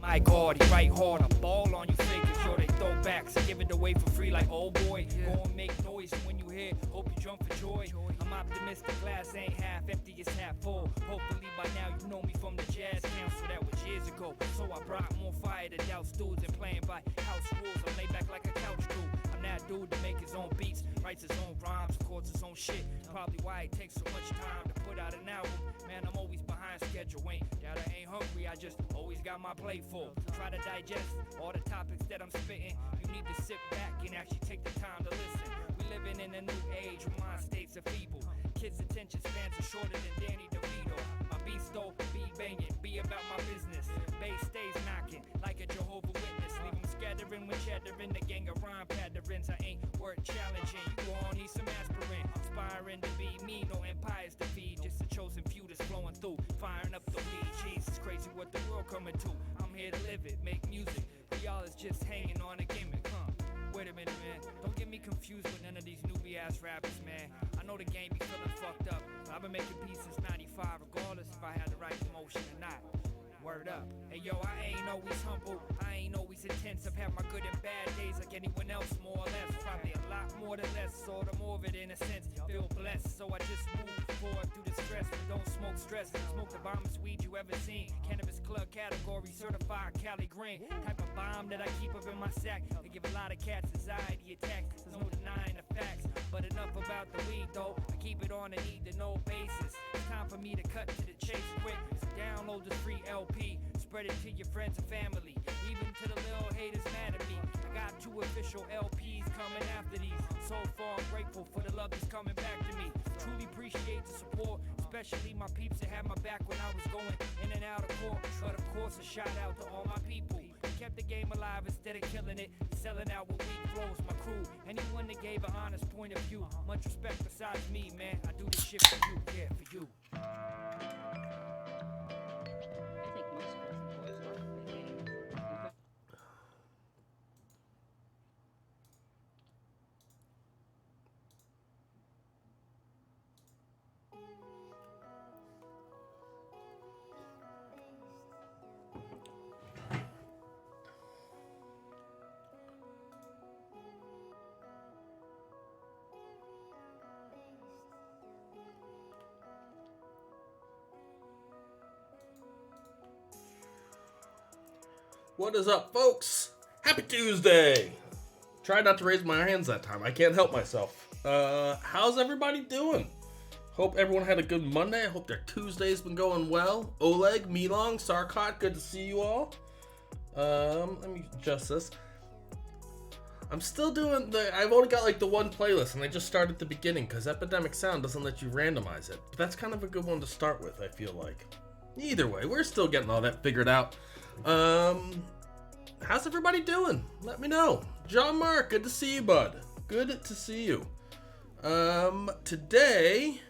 I guard, he right hard, I ball on you fakers, yo, they throw backs, give it away for free like, oh boy, go and make noise when you hear, hope you jump for joy. I'm optimistic, glass ain't half empty, it's half full. Hopefully by now you know me from the jazz council, that was years ago. So I brought more fire to douse dudes and playing by house rules. I lay back like a couch dude. I'm that dude to make his own beats, writes his own rhymes, records his own shit. Probably why it takes so much time to put out an album. Man, I'm always behind schedule. Ain't that I ain't hungry, I just always got my plate full. Try to digest all the topics that I'm spitting. You need to sit back and actually take the time to listen. We living in a new age where mind states are feeble. Kids' attention spans are shorter than Danny DeVito. My beast though, be banging, be about my business. Bass stays knocking like a Jehovah Witness. Leave them scattering when chattering. The gang of rhyme patterns. I ain't worth challenging. You all need some aspirin. Aspiring to be me, no empires to feed. Just a chosen few that's flowing through. Firing up the weed. Jesus, crazy what the world coming to. I'm here to live it, make music. For y'all is just hanging on a gimmick, huh? Wait a minute, man. Don't get me confused with none of these newbie-ass rappers, man. I know the game be feeling fucked up, but I've been making beats since 95, regardless if I had the right promotion or not. Word up. Hey, yo, I ain't always humble. I ain't always intense. I've had my good and bad days like anyone else, more or less. Probably a lot more than less, sort of more of it in a sense. Feel blessed, so I just move forward through the stress. But don't smoke stress. Smoke the bombest weed you ever seen. Cannabis club category, certified Cali Green. Type of bomb that I keep up in my sack. They give a lot of cats anxiety attacks. There's no denying the facts. But enough about the weed, though. I keep it on a need-to-know basis. It's time for me to cut to the chase quick. So download the free LP. Spread it to your friends and family. Even to the little haters mad at me. I got 2 official LPs coming after these. So far I'm grateful for the love that's coming back to me. Truly appreciate the support, especially my peeps that had my back when I was going in and out of court. But of course a shout out to all my people who kept the game alive instead of killing it, selling out with weak flows. My crew, anyone that gave an honest point of view. Much respect besides me, man. I do this shit for you, yeah, for you. What is up, folks? Happy Tuesday! Tried not to raise my hands that time. I can't help myself. How's everybody doing? Hope everyone had a good Monday. I hope their Tuesday's been going well. Oleg, Milong, Sarkot, good to see you all. Let me adjust this. I'm still doing I've only got like the one playlist, and I just started at the beginning because Epidemic Sound doesn't let you randomize it. But that's kind of a good one to start with, I feel like. Either way, we're still getting all that figured out. How's everybody doing? Let me know. John Mark, good to see you, bud. Good to see you. Today,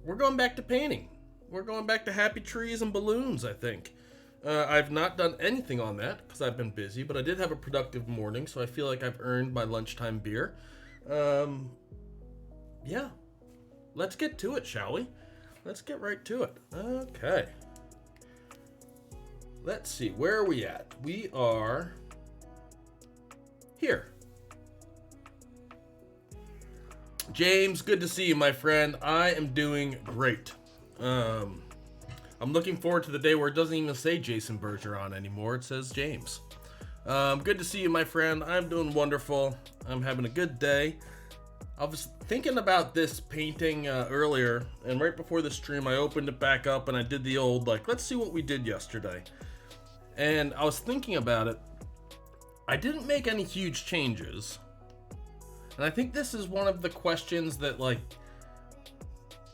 we're going back to painting. We're going back to happy trees and balloons, I think. I've not done anything on that because I've been busy, but I did have a productive morning, so I feel like I've earned my lunchtime beer. Yeah. Let's get to it, shall we? Let's get right to it. Okay. Let's see, where are we at? We are here. James, good to see you, my friend. I am doing great. I'm looking forward to the day where it doesn't even say Jason Bergeron anymore. It says James. Good to see you, my friend. I'm doing wonderful. I'm having a good day. I was thinking about this painting earlier, and right before the stream, I opened it back up and I did the old, let's see what we did yesterday. And I was thinking about it. I didn't make any huge changes. And I think this is one of the questions that,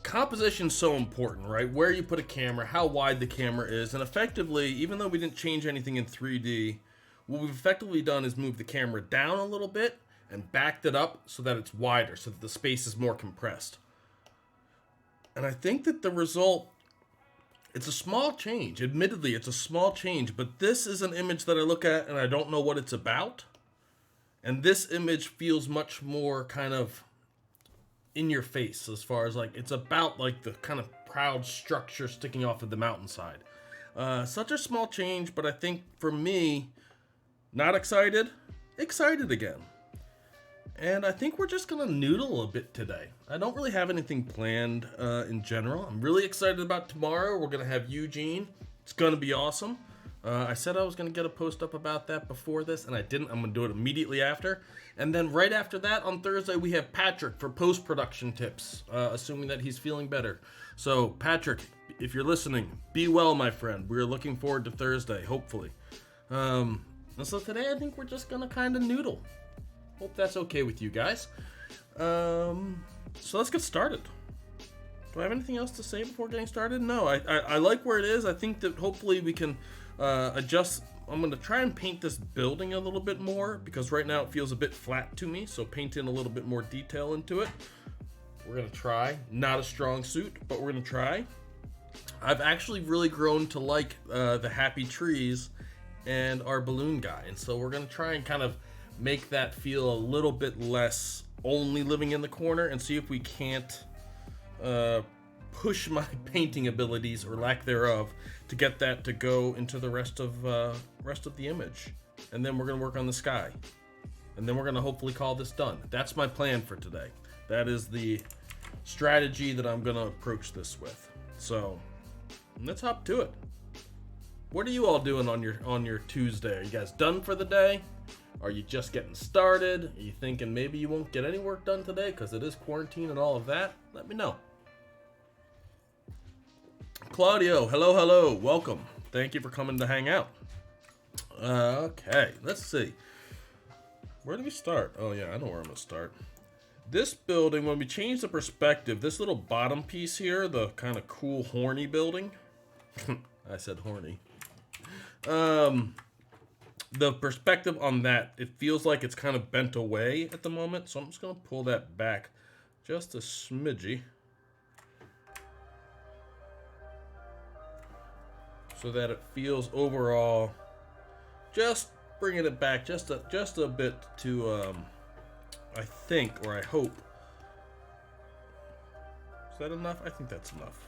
composition's so important, right? Where you put a camera, how wide the camera is, and effectively, even though we didn't change anything in 3D, what we've effectively done is move the camera down a little bit and backed it up so that it's wider, so that the space is more compressed. And I think that the result, it's a small change. Admittedly, it's a small change, but this is an image that I look at and I don't know what it's about. And this image feels much more kind of in your face as far as it's about the kind of proud structure sticking off of the mountainside. Such a small change, but I think for me, not excited, excited again. And I think we're just gonna noodle a bit today. I don't really have anything planned in general. I'm really excited about tomorrow. We're gonna have Eugene. It's gonna be awesome. I said I was gonna get a post up about that before this, and I didn't. I'm gonna do it immediately after. And then right after that, on Thursday, we have Patrick for post-production tips, assuming that he's feeling better. So, Patrick, if you're listening, be well, my friend. We're looking forward to Thursday, hopefully. And so today, I think we're just gonna kind of noodle. Hope that's okay with you guys. So let's get started. Do I have anything else to say before getting started? No, I like where it is. I think that hopefully we can adjust. I'm going to try and paint this building a little bit more because right now it feels a bit flat to me. So paint in a little bit more detail into it. We're going to try. Not a strong suit, but we're going to try. I've actually really grown to like the happy trees and our balloon guy. And so we're going to try and kind of make that feel a little bit less only living in the corner and see if we can't push my painting abilities or lack thereof to get that to go into the rest of the image. And then we're going to work on the sky. And then we're going to hopefully call this done. That's my plan for today. That is the strategy that I'm going to approach this with. So let's hop to it. What are you all doing on your Tuesday? Are you guys done for the day? Are you just getting started? Are you thinking maybe you won't get any work done today because it is quarantine and all of that? Let me know. Claudio, hello, welcome. Thank you for coming to hang out. Okay, let's see. Where do we start? Oh yeah, I know where I'm gonna start. This building, when we change the perspective, this little bottom piece here, the kind of cool horny building. I said horny. The perspective on that, it feels like it's kind of bent away at the moment, so I'm just going to pull that back just a smidgy. So that it feels overall, just bringing it back just a bit to, I think, or I hope. Is that enough? I think that's enough.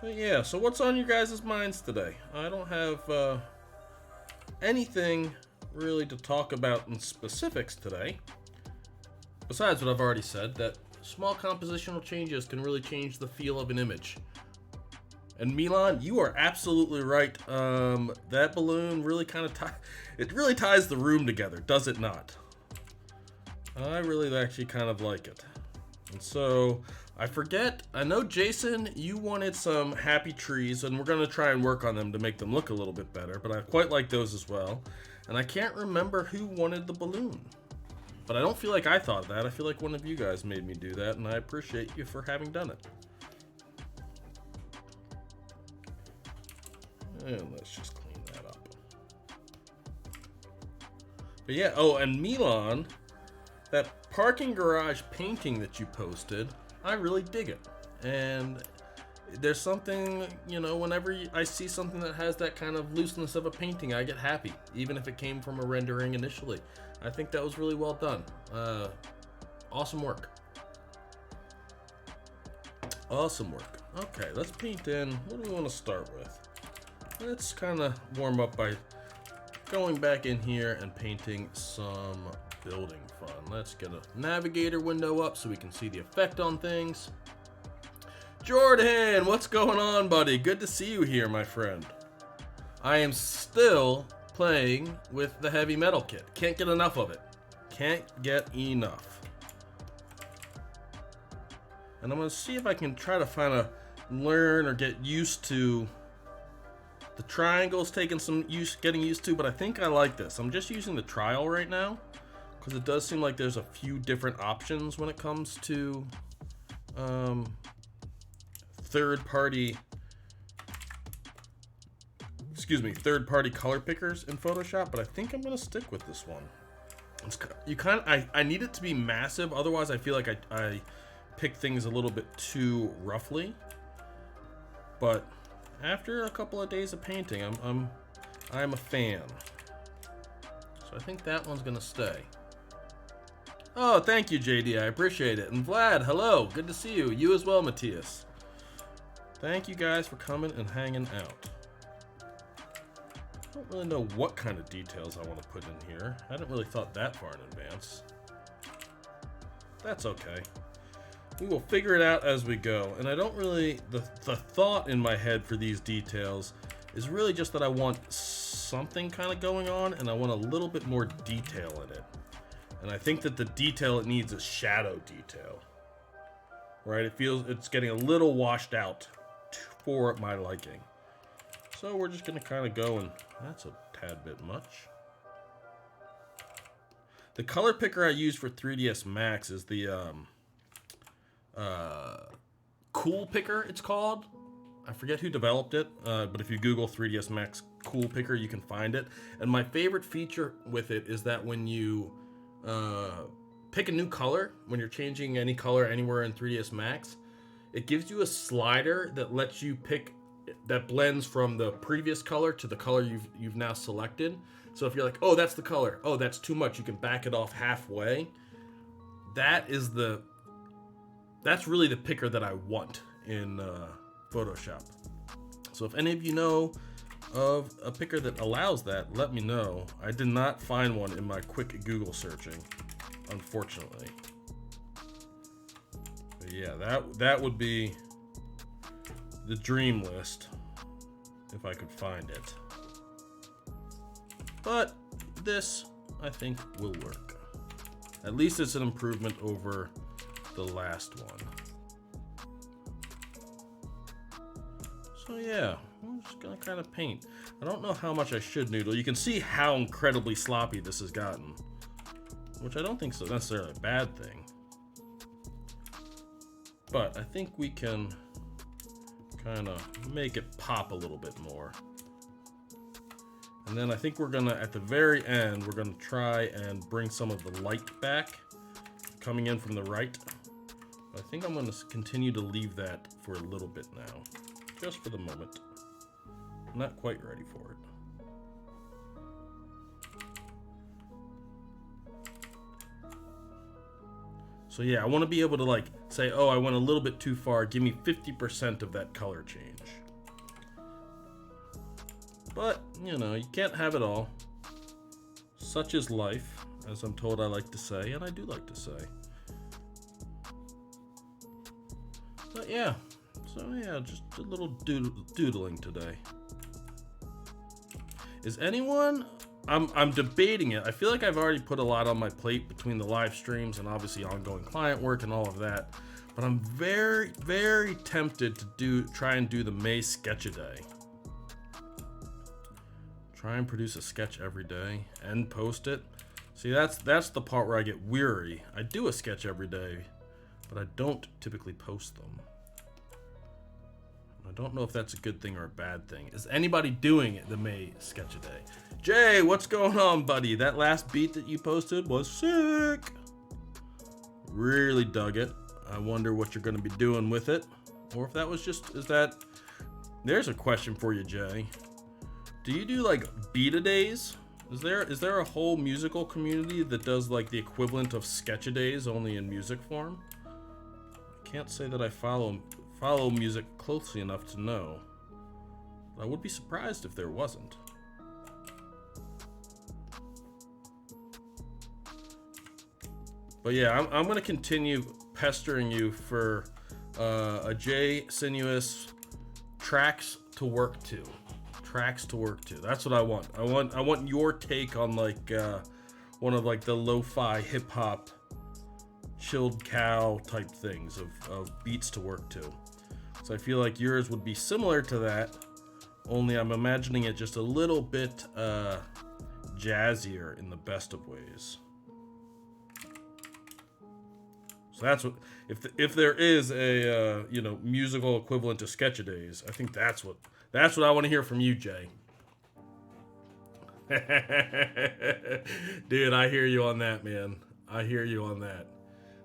But yeah, so what's on you guys' minds today? I don't have anything really to talk about in specifics today. Besides what I've already said, that small compositional changes can really change the feel of an image. And Milan, you are absolutely right. That balloon really kind of ties the room together, does it not? I really actually kind of like it. And so I know, Jason, you wanted some happy trees, and we're going to try and work on them to make them look a little bit better, but I quite like those as well. And I can't remember who wanted the balloon, but I don't feel like I thought of that. I feel like one of you guys made me do that, and I appreciate you for having done it. And let's just clean that up. But yeah, oh, and Milan, that parking garage painting that you posted, I really dig it. And there's something, whenever I see something that has that kind of looseness of a painting, I get happy, even if it came from a rendering initially. I think that was really well done. Awesome work. Awesome work. Okay, let's paint in. What do we want to start with? Let's kind of warm up by going back in here and painting some building fun. Let's get a navigator window up so we can see the effect on things. Jordan, what's going on, buddy? Good to see you here, my friend. I am still playing with the heavy metal kit. Can't get enough of it. Can't get enough. And I'm going to see if I can try to learn or get used to the triangles, getting used to, but I think I like this. I'm just using the trial right now because it does seem like there's a few different options when it comes to third-party color pickers in Photoshop, but I think I'm gonna stick with this one. I need it to be massive, otherwise I feel like I pick things a little bit too roughly. But after a couple of days of painting, I'm a fan. So I think that one's gonna stay. Oh, thank you, JD. I appreciate it. And Vlad, hello. Good to see you. You as well, Matthias. Thank you guys for coming and hanging out. I don't really know what kind of details I want to put in here. I hadn't really thought that far in advance. That's okay. We will figure it out as we go. And I don't really... The thought in my head for these details is really just that I want something kind of going on, and I want a little bit more detail in it. And I think that the detail it needs is shadow detail. Right? It feels it's getting a little washed out for my liking. So we're just going to kind of go, and that's a tad bit much. The color picker I use for 3ds Max is the Cool Picker, it's called. I forget who developed it, but if you Google 3ds Max Cool Picker, you can find it. And my favorite feature with it is that when you pick a new color, when you're changing any color anywhere in 3ds Max, it gives you a slider that lets you pick, that blends from the previous color to the color you've now selected. So if you're like, oh, that's the color, oh, that's too much, you can back it off halfway. That's really the picker that I want in Photoshop. So if any of you know of a picker that allows that, let me know. I did not find one in my quick Google searching, unfortunately. But yeah, that would be the dream list if I could find it. But this, I think, will work. At least it's an improvement over the last one. So yeah, I'm just gonna kind of paint. I don't know how much I should noodle. You can see how incredibly sloppy this has gotten, which I don't think is necessarily a bad thing. But I think we can kind of make it pop a little bit more. And then I think we're gonna, at the very end, we're gonna try and bring some of the light back, coming in from the right. I think I'm gonna continue to leave that for a little bit now, just for the moment. I'm not quite ready for it. So yeah, I wanna be able to like say, oh, I went a little bit too far, give me 50% of that color change. But, you know, you can't have it all. Such is life, as I'm told I like to say, and I do like to say. But yeah, so yeah, just a little doodling today. Is anyone... I'm debating it. I feel like I've already put a lot on my plate between the live streams and obviously ongoing client work and all of that. But I'm very, very tempted to try and do the May Sketch-A-Day. Try and produce a sketch every day and post it. See, that's the part where I get weary. I do a sketch every day, but I don't typically post them. I don't know if that's a good thing or a bad thing. Is anybody doing the May Sketch-A-Day? Jay, what's going on, buddy? That last beat that you posted was sick. Really dug it. I wonder what you're going to be doing with it. Or if that was just, there's a question for you, Jay. Do you do like beat-a-days? Is there a whole musical community that does like the equivalent of sketch-a-days only in music form? I can't say that I follow music closely enough to know. But I would be surprised if there wasn't. But yeah, I'm gonna continue pestering you for a J Sinuous tracks to work to. Tracks to work to. That's what I want. I want your take on like one of like the lo-fi hip hop chilled cow type things of beats to work to. So I feel like yours would be similar to that, only I'm imagining it just a little bit jazzier in the best of ways. So that's what, if there is a musical equivalent to Sketch-A-Days, I think that's what I want to hear from you, Jay. Dude, I hear you on that, man. I hear you on that.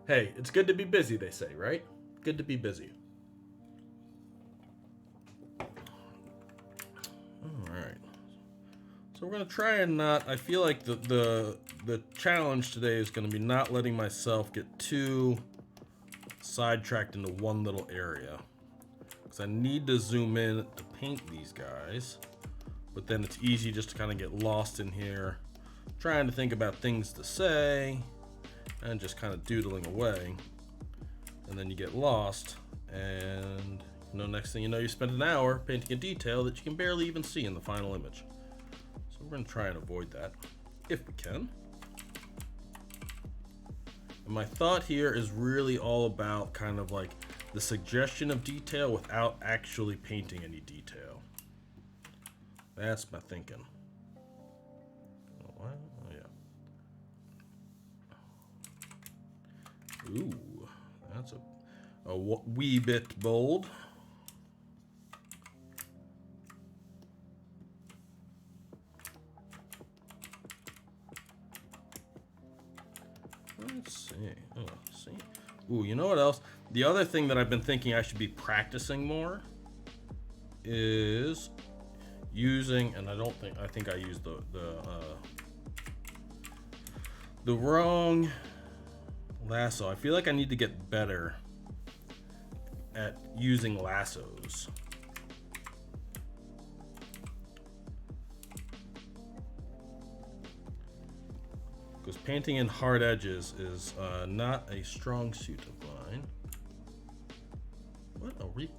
Hey, it's good to be busy, they say, right? Good to be busy. All right. So we're gonna try and not. I feel like the challenge today is gonna be not letting myself get too sidetracked into one little area. because I need to zoom in to paint these guys. But then it's easy just to kind of get lost in here, trying to think about things to say, and just kind of doodling away. And then you get lost, and next thing you know, you spend an hour painting a detail that you can barely even see in the final image. So we're going to try and avoid that, if we can. And my thought here is really all about kind of like the suggestion of detail without actually painting any detail. That's my thinking. Oh, what? Oh, yeah. Ooh, that's a wee bit bold. Let's see. Oh, see. Ooh, you know what else? The other thing that I've been thinking I should be practicing more is using, and I think I used the wrong lasso. I feel like I need to get better at using lassos. Because painting in hard edges is not a strong suit of mine. What are we?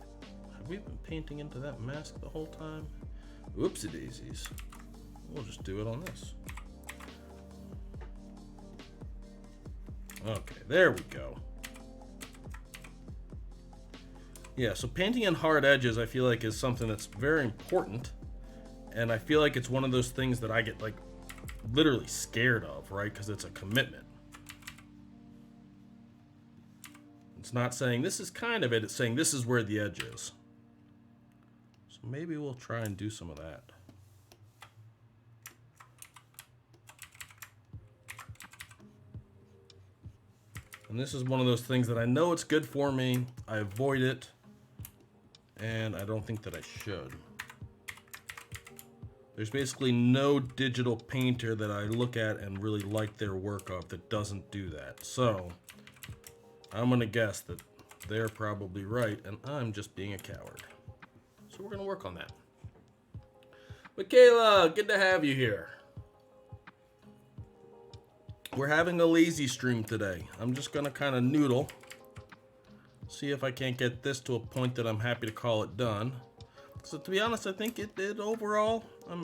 Have we been painting into that mask the whole time? Oopsie daisies. We'll just do it on this. Okay, there we go. Yeah, so painting in hard edges I feel like is something that's very important. And I feel like it's one of those things that I get like literally scared of, right? Because it's a commitment. It's not saying this is kind of it, it's saying this is where the edge is. So maybe we'll try and do some of that. And this is one of those things that I know it's good for me, I avoid it, and I don't think that I should. There's basically no digital painter that I look at and really like their work of that doesn't do that. So I'm gonna guess that they're probably right and I'm just being a coward. So we're gonna work on that. Michaela, good to have you here. We're having a lazy stream today. I'm just gonna kind of noodle, see if I can't get this to a point that I'm happy to call it done. So to be honest, I think it did overall.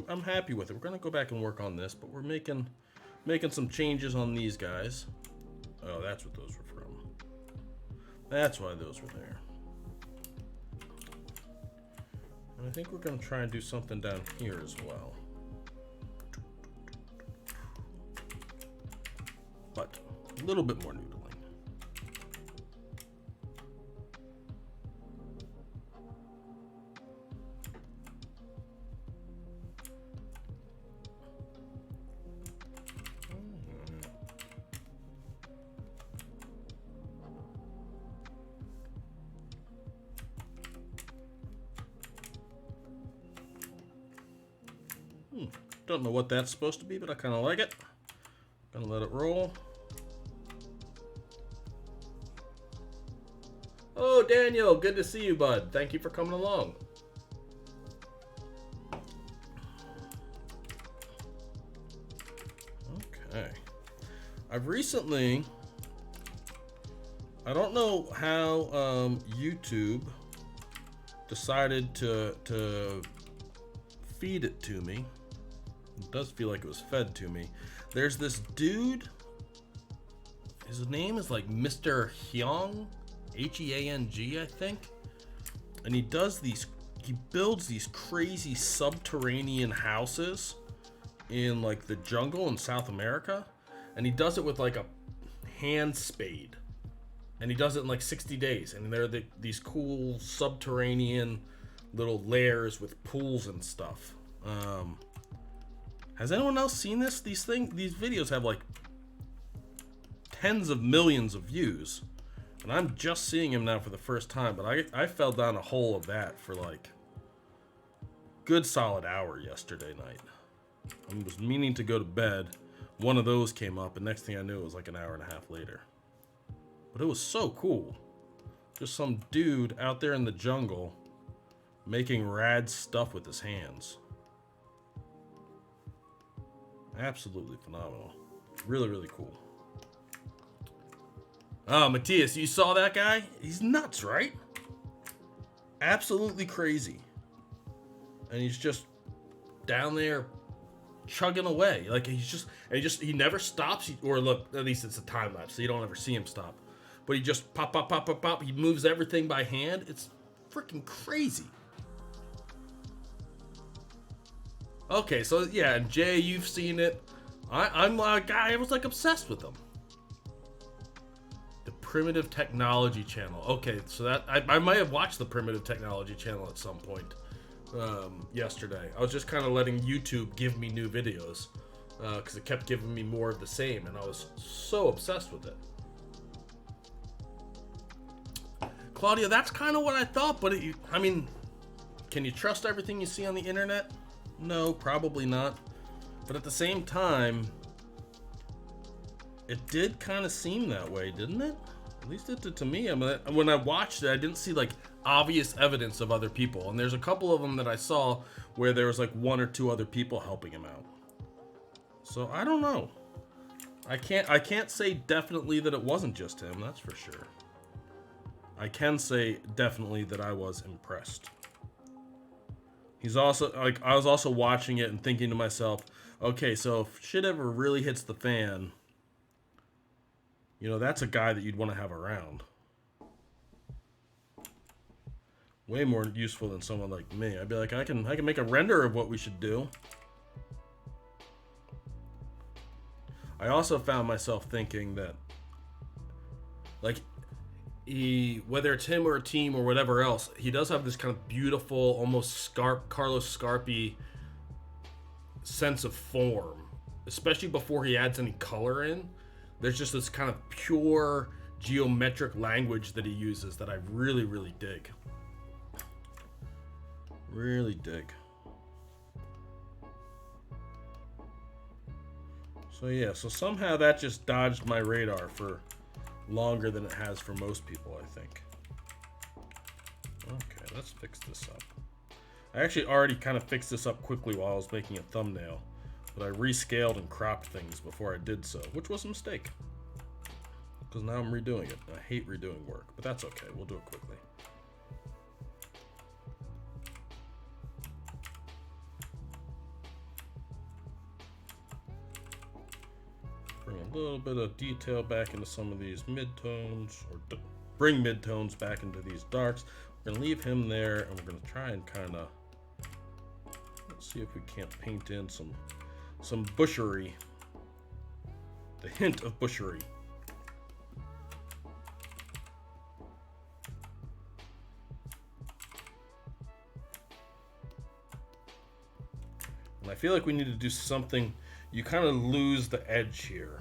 I'm happy with it. We're gonna go back and work on this, but we're making some changes on these guys. Oh, that's what those were from. That's why those were there. And I think we're gonna try and do something down here as well. But a little bit more noodling. Don't know what that's supposed to be, but I kind of like it. Gonna let it roll. Oh, Daniel, good to see you, bud. Thank you for coming along. Okay. I've recently, I don't know how YouTube decided to feed it to me. It does feel like it was fed to me. There's this dude, his name is like Mr. Hyang, Heang, I think. And he builds these crazy subterranean houses in like the jungle in South America. And he does it with like a hand spade. And he does it in like 60 days. And they're these cool subterranean little lairs with pools and stuff. Has anyone else seen this? These videos have like tens of millions of views. And I'm just seeing him now for the first time, but I fell down a hole of that for like good solid hour yesterday night. I was meaning to go to bed. One of those came up, and next thing I knew, it was like an hour and a half later. But it was so cool. Just some dude out there in the jungle making rad stuff with his hands. Absolutely phenomenal. Really, really cool. Oh, Matthias, you saw that guy? He's nuts, right? Absolutely crazy. And he's just down there chugging away. Like he never stops. Or look, at least it's a time lapse, so you don't ever see him stop. But he just pop, pop, pop, pop, pop. He moves everything by hand. It's freaking crazy. Okay, so yeah, and Jay, you've seen it. I'm a guy, I was like obsessed with them. The Primitive Technology Channel. Okay, so that I might have watched the Primitive Technology Channel at some point yesterday. I was just kind of letting YouTube give me new videos because it kept giving me more of the same, and I was so obsessed with it. Claudia, that's kind of what I thought, but I mean, can you trust everything you see on the internet? No, probably not. But at the same time, it did kind of seem that way, didn't it? At least it did to me. I mean, when I watched it, I didn't see like obvious evidence of other people. And there's a couple of them that I saw where there was like one or two other people helping him out. So I don't know. I can't say definitely that it wasn't just him, that's for sure. I can say definitely that I was impressed. He's also like, I was also watching it and thinking to myself, okay, so if shit ever really hits the fan, you know, that's a guy that you'd want to have around. Way more useful than someone like me. I'd be like, I can make a render of what we should do. I also found myself thinking that, like, whether it's him or a team or whatever else, he does have this kind of beautiful, almost Carlos Scarpi sense of form, especially before he adds any color in. There's just this kind of pure geometric language that he uses that I really, really dig. Really dig. So yeah, so somehow that just dodged my radar for longer than it has for most people, I think. Okay, let's fix this up. I actually already kind of fixed this up quickly while I was making a thumbnail, but I rescaled and cropped things before I did so, which was a mistake. Because now I'm redoing it. I hate redoing work, but that's okay. We'll do it quickly. Bring a little bit of detail back into some of these midtones, or bring midtones back into these darks. We're gonna leave him there, and we're gonna try and kind of, let's see if we can't paint in some bushery. The hint of bushery. And I feel like we need to do something. You kind of lose the edge here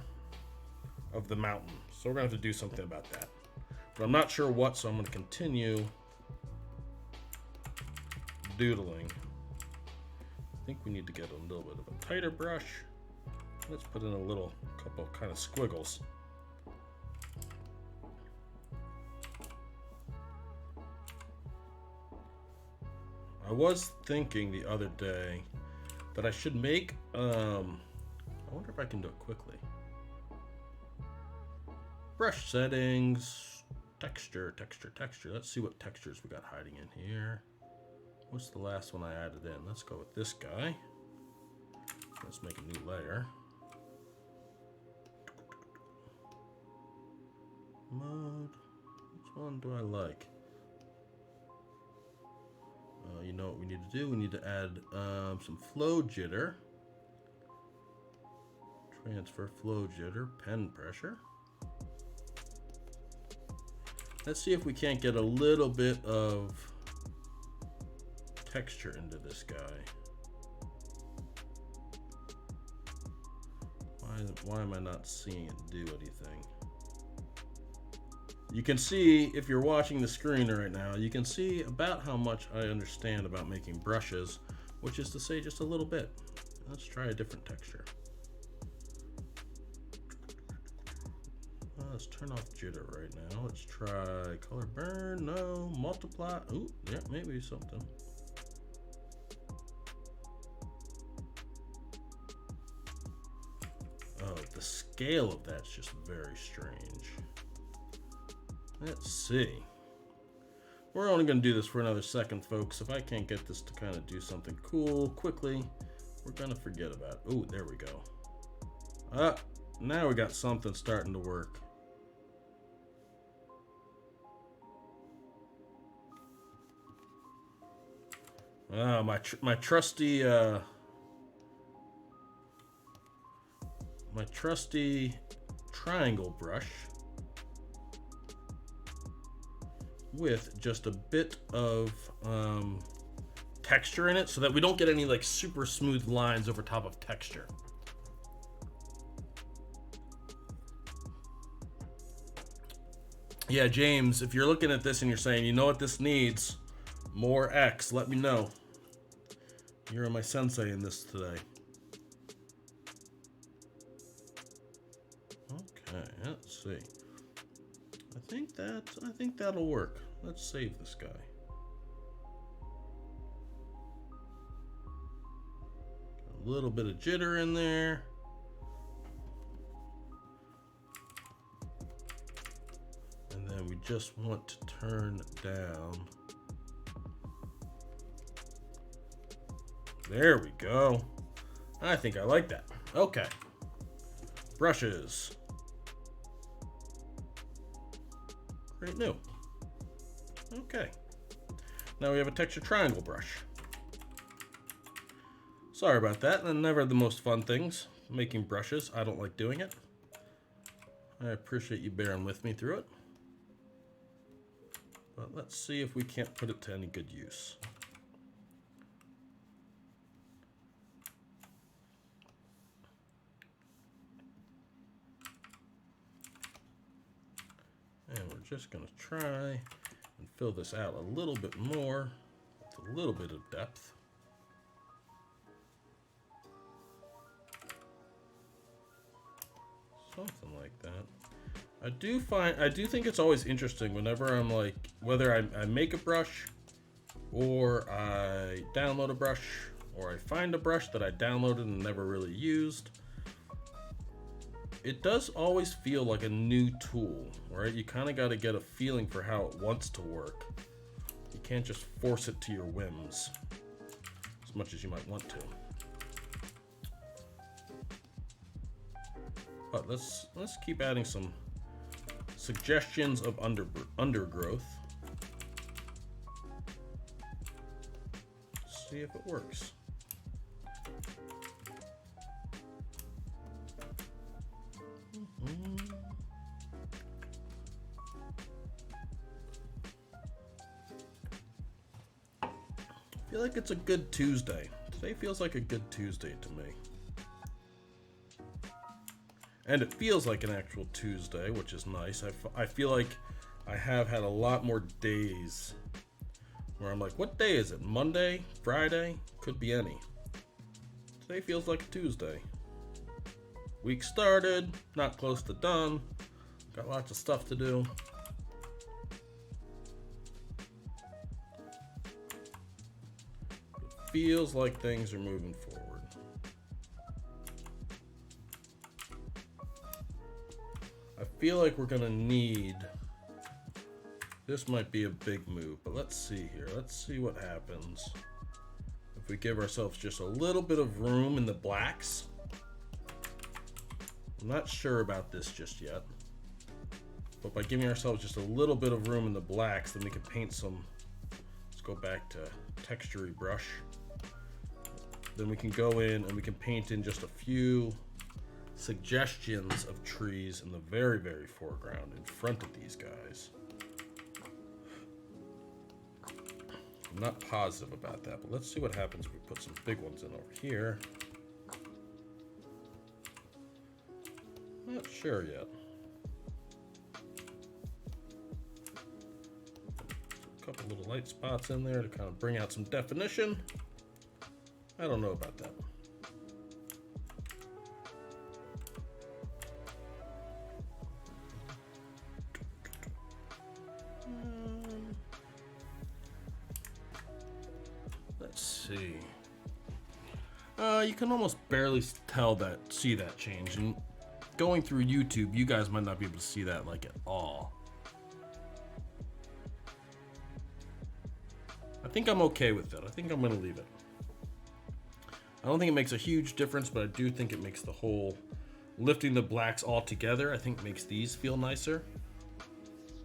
of the mountain. So we're going to have to do something about that. But I'm not sure what, so I'm going to continue doodling. I think we need to get a little bit of a tighter brush. Let's put in a couple kind of squiggles. I was thinking the other day that I should make, I wonder if I can do it quickly. Brush settings, texture. Let's see what textures we got hiding in here. What's the last one I added in? Let's go with this guy. Let's make a new layer. Mode, which one do I like? You know what we need to do? We need to add some flow jitter. Transfer flow jitter, pen pressure. Let's see if we can't get a little bit of texture into this guy. Why am I not seeing it do anything? You can see, if you're watching the screen right now, you can see about how much I understand about making brushes, which is to say just a little bit. Let's try a different texture. Let's turn off jitter right now. Let's try color burn. No, multiply. Ooh, yeah, maybe something. scale of that's just very strange. Let's see. We're only going to do this for another second, folks. If I can't get this to kind of do something cool quickly, we're going to forget about it. Oh, there we go. Now we got something starting to work. My trusty triangle brush with just a bit of texture in it, so that we don't get any like super smooth lines over top of texture. Yeah, James, if you're looking at this and you're saying, you know what this needs? More X, let me know. You're my sensei in this today. Okay, let's see. I think that'll work. Let's save this guy. A little bit of jitter in there. And then we just want to turn down. There we go. I think I like that. Okay. Brushes. Great new. Okay. Now we have a texture triangle brush. Sorry about that. And never the most fun things. Making brushes. I don't like doing it. I appreciate you bearing with me through it. But let's see if we can't put it to any good use. And we're just going to try and fill this out a little bit more with a little bit of depth. Something like that. I do think it's always interesting whenever I'm like, whether I make a brush or I download a brush or I find a brush that I downloaded and never really used. It does always feel like a new tool, right? You kind of got to get a feeling for how it wants to work. You can't just force it to your whims as much as you might want to. But let's keep adding some suggestions of undergrowth. See if it works. I feel like it's a good Tuesday. Today feels like a good Tuesday to me. And it feels like an actual Tuesday, which is nice. I feel like I have had a lot more days where I'm like, what day is it? Monday? Friday? Could be any. Today feels like a Tuesday. Week started, not close to done. Got lots of stuff to do. It feels like things are moving forward. I feel like we're gonna need, this might be a big move, but let's see here. Let's see what happens if we give ourselves just a little bit of room in the blacks. I'm not sure about this just yet, but by giving ourselves just a little bit of room in the blacks, then we can paint some, let's go back to textury brush. Then we can go in and we can paint in just a few suggestions of trees in the very, very foreground in front of these guys. I'm not positive about that, but let's see what happens if we put some big ones in over here. Not sure yet. A couple little light spots in there to kind of bring out some definition. I don't know about that. Let's see. You can almost barely see that change, and going through YouTube, you guys might not be able to see that like at all. I think I'm okay with that. I think I'm gonna leave it. I don't think it makes a huge difference, but I do think it makes the whole lifting the blacks all together, I think makes these feel nicer.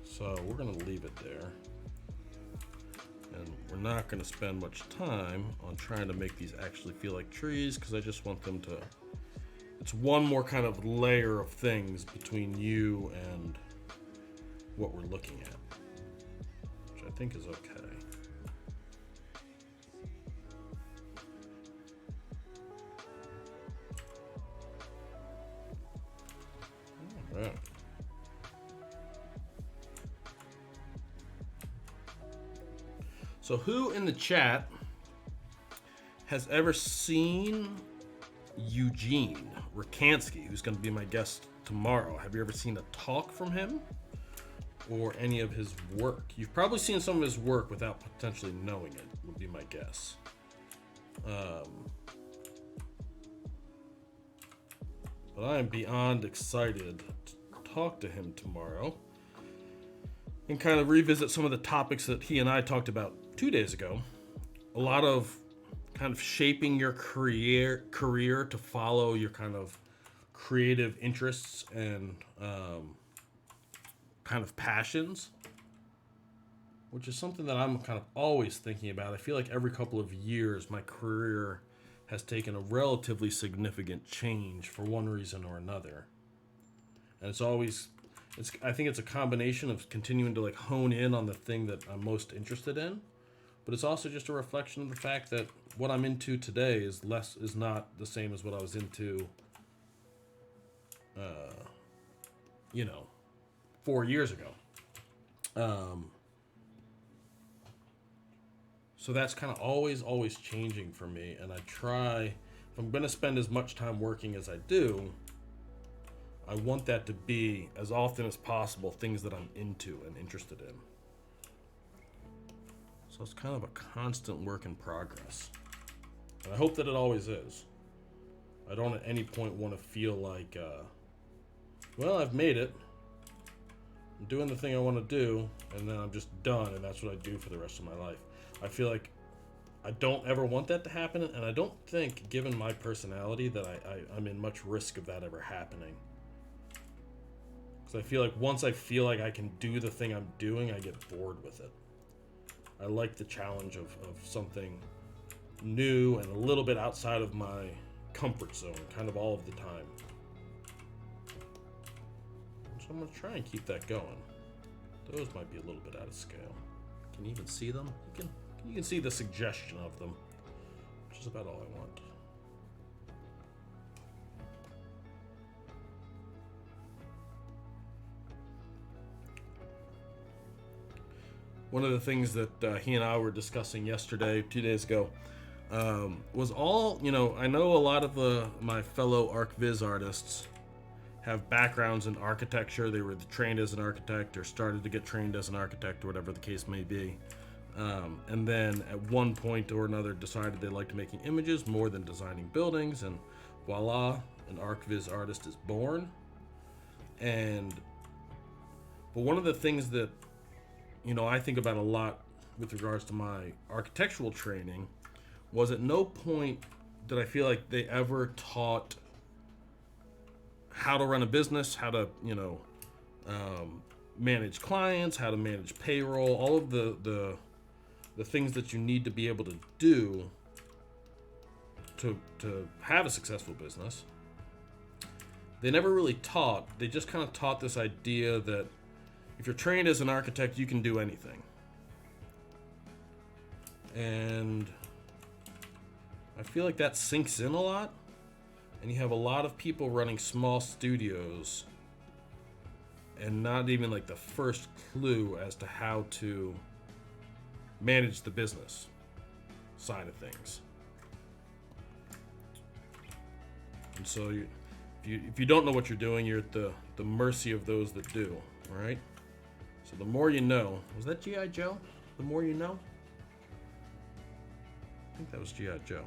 So we're gonna leave it there. And we're not gonna spend much time on trying to make these actually feel like trees, because I just want them to, it's one more kind of layer of things between you and what we're looking at, which I think is okay. All right. So who in the chat has ever seen Eugene Rakansky, who's going to be my guest tomorrow? Have you ever seen a talk from him or any of his work? You've probably seen some of his work without potentially knowing it, would be my guess. But I am beyond excited to talk to him tomorrow and kind of revisit some of the topics that he and I talked about 2 days ago. A lot of kind of shaping your career to follow your kind of creative interests and kind of passions, which is something that I'm kind of always thinking about. I feel like every couple of years my career has taken a relatively significant change for one reason or another. And I think it's a combination of continuing to like hone in on the thing that I'm most interested in, but it's also just a reflection of the fact that what I'm into today is not the same as what I was into 4 years ago. So that's kind of always changing for me, and I try, if I'm going to spend as much time working as I do, I want that to be, as often as possible, things that I'm into and interested in. So it's kind of a constant work in progress. And I hope that it always is. I don't at any point want to feel like, well, I've made it. I'm doing the thing I want to do, and then I'm just done, and that's what I do for the rest of my life. I feel like I don't ever want that to happen, and I don't think, given my personality, that I'm in much risk of that ever happening. Because I feel like once I feel like I can do the thing I'm doing, I get bored with it. I like the challenge of something new and a little bit outside of my comfort zone, kind of all of the time. So I'm going to try and keep that going. Those might be a little bit out of scale. Can you even see them? You can see the suggestion of them, which is about all I want. One of the things that he and I were discussing yesterday, 2 days ago, was all, I know a lot of my fellow ArcViz artists have backgrounds in architecture. They were trained as an architect or started to get trained as an architect or whatever the case may be. And then at one point or another decided they liked making images more than designing buildings, and voila, an ArcViz artist is born. But one of the things that I think about a lot with regards to my architectural training was at no point did I feel like they ever taught how to run a business, how to, manage clients, how to manage payroll, all of the things that you need to be able to do to have a successful business. They never really taught. They just kind of taught this idea that if you're trained as an architect, you can do anything. And I feel like that sinks in a lot. And you have a lot of people running small studios and not even like the first clue as to how to manage the business side of things. And so if you don't know what you're doing, you're at the mercy of those that do, right? So the more you know. Was that G.I. Joe? The more you know? I think that was G.I. Joe.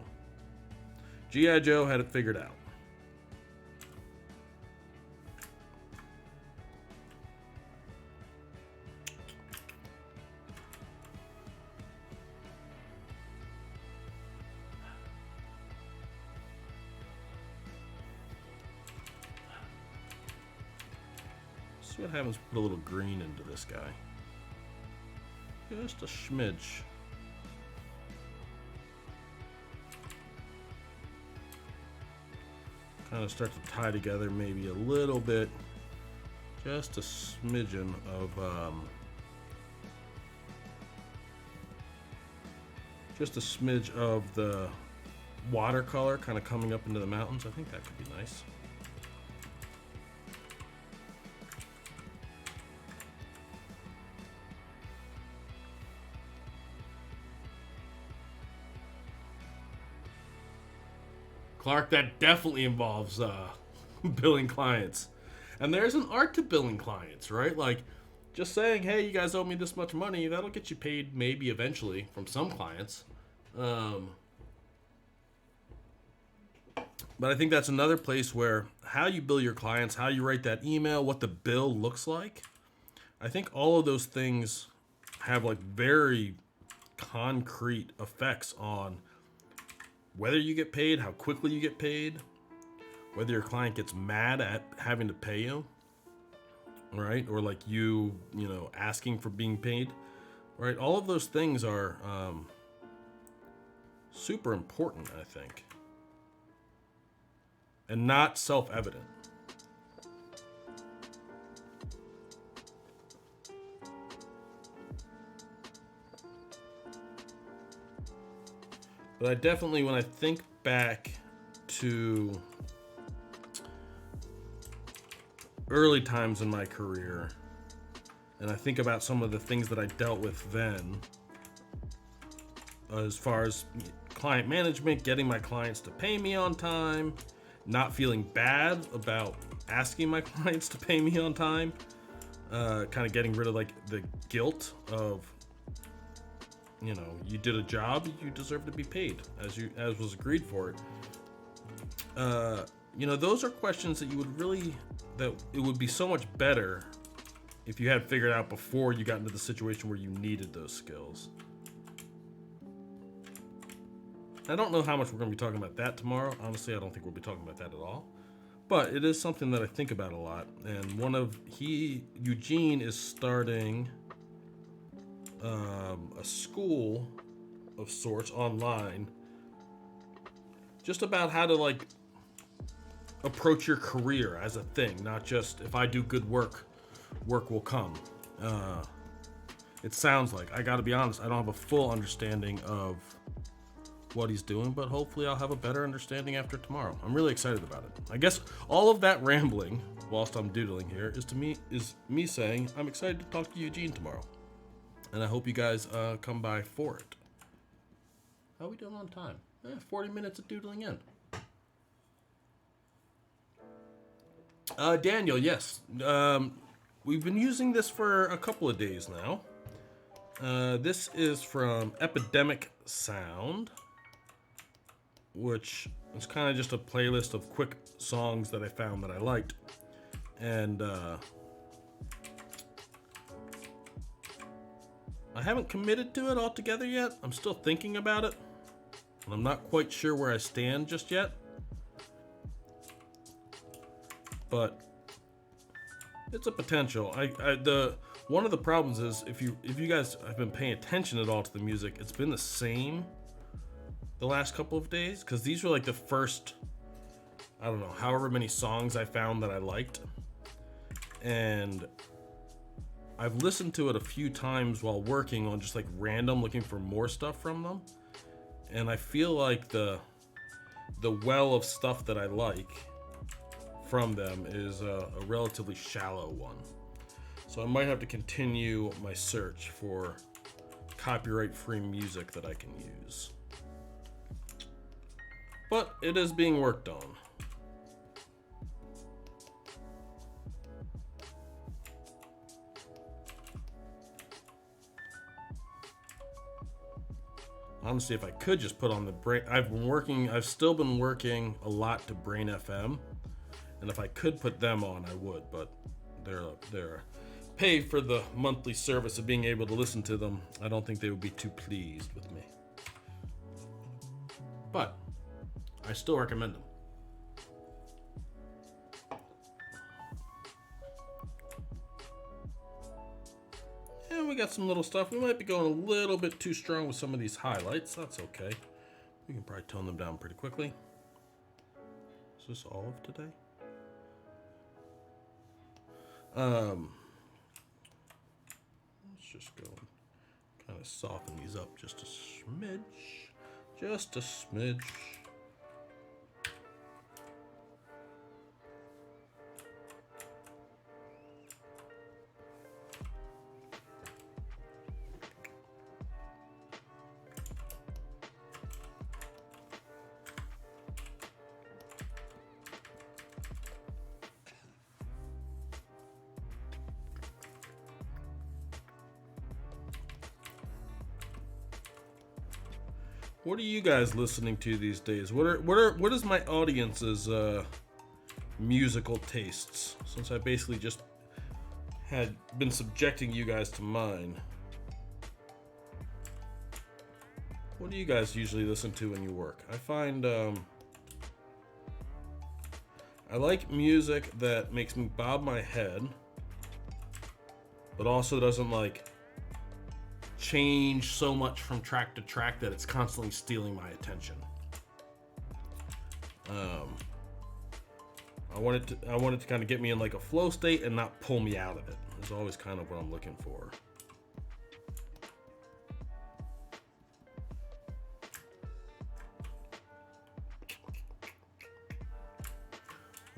G.I. Joe had it figured out. See what happens. Put a little green into this guy. Just a smidge. Kind of start to tie together maybe a little bit. Just a smidgen of just a smidge of the watercolor kind of coming up into the mountains. I think that could be nice. Clark, that definitely involves billing clients. And there's an art to billing clients, right? Like, just saying, hey, you guys owe me this much money, that'll get you paid maybe eventually from some clients. But I think that's another place where how you bill your clients, how you write that email, what the bill looks like. I think all of those things have like very concrete effects on whether you get paid, how quickly you get paid, whether your client gets mad at having to pay you, right? Or like you know, asking for being paid, right? All of those things are super important, I think, and not self-evident. But I definitely, when I think back to early times in my career, and I think about some of the things that I dealt with then, as far as client management, getting my clients to pay me on time, not feeling bad about asking my clients to pay me on time, kind of getting rid of like the guilt of, you know, you did a job, you deserve to be paid as was agreed for it. You know, those are questions that that it would be so much better if you had figured out before you got into the situation where you needed those skills. I don't know how much we're going to be talking about that tomorrow. Honestly, I don't think we'll be talking about that at all. But it is something that I think about a lot. And Eugene is starting a school of sorts online, just about how to like approach your career as a thing, not just if I do good work, work will come. It sounds like, I gotta be honest, I don't have a full understanding of what he's doing, but hopefully I'll have a better understanding after tomorrow. I'm really excited about it. I guess all of that rambling whilst I'm doodling here is me saying I'm excited to talk to Eugene tomorrow. And I hope you guys come by for it. How are we doing on time? 40 minutes of doodling in. Daniel, yes. We've been using this for a couple of days now. This is from Epidemic Sound, which is kind of just a playlist of quick songs that I found that I liked. And I haven't committed to it altogether yet. I'm still thinking about it, and I'm not quite sure where I stand just yet. But it's a potential. One of the problems is if you guys have been paying attention at all to the music, it's been the same the last couple of days, because these were like the first, I don't know, however many songs I found that I liked, and I've listened to it a few times while working on just like random, looking for more stuff from them, and I feel like the well of stuff that I like from them is a relatively shallow one. So I might have to continue my search for copyright-free music that I can use. But it is being worked on. Honestly, if I could just put on the Brain, I've still been working a lot to Brain FM, and if I could put them on, I would, but they're paid for the monthly service of being able to listen to them. I don't think they would be too pleased with me. But I still recommend them. we got some little stuff. We might be going a little bit too strong with some of these highlights. That's okay. We can probably tone them down pretty quickly. Is this all of today? Let's just go and kind of soften these up just a smidge. Just a smidge. What are you guys listening to these days? What is my audience's musical tastes? Since I basically just had been subjecting you guys to mine. What do you guys usually listen to when you work? I find I like music that makes me bob my head, but also doesn't like change so much from track to track that it's constantly stealing my attention. I want it to kind of get me in like a flow state and not pull me out of it. Is always kind of what I'm looking for.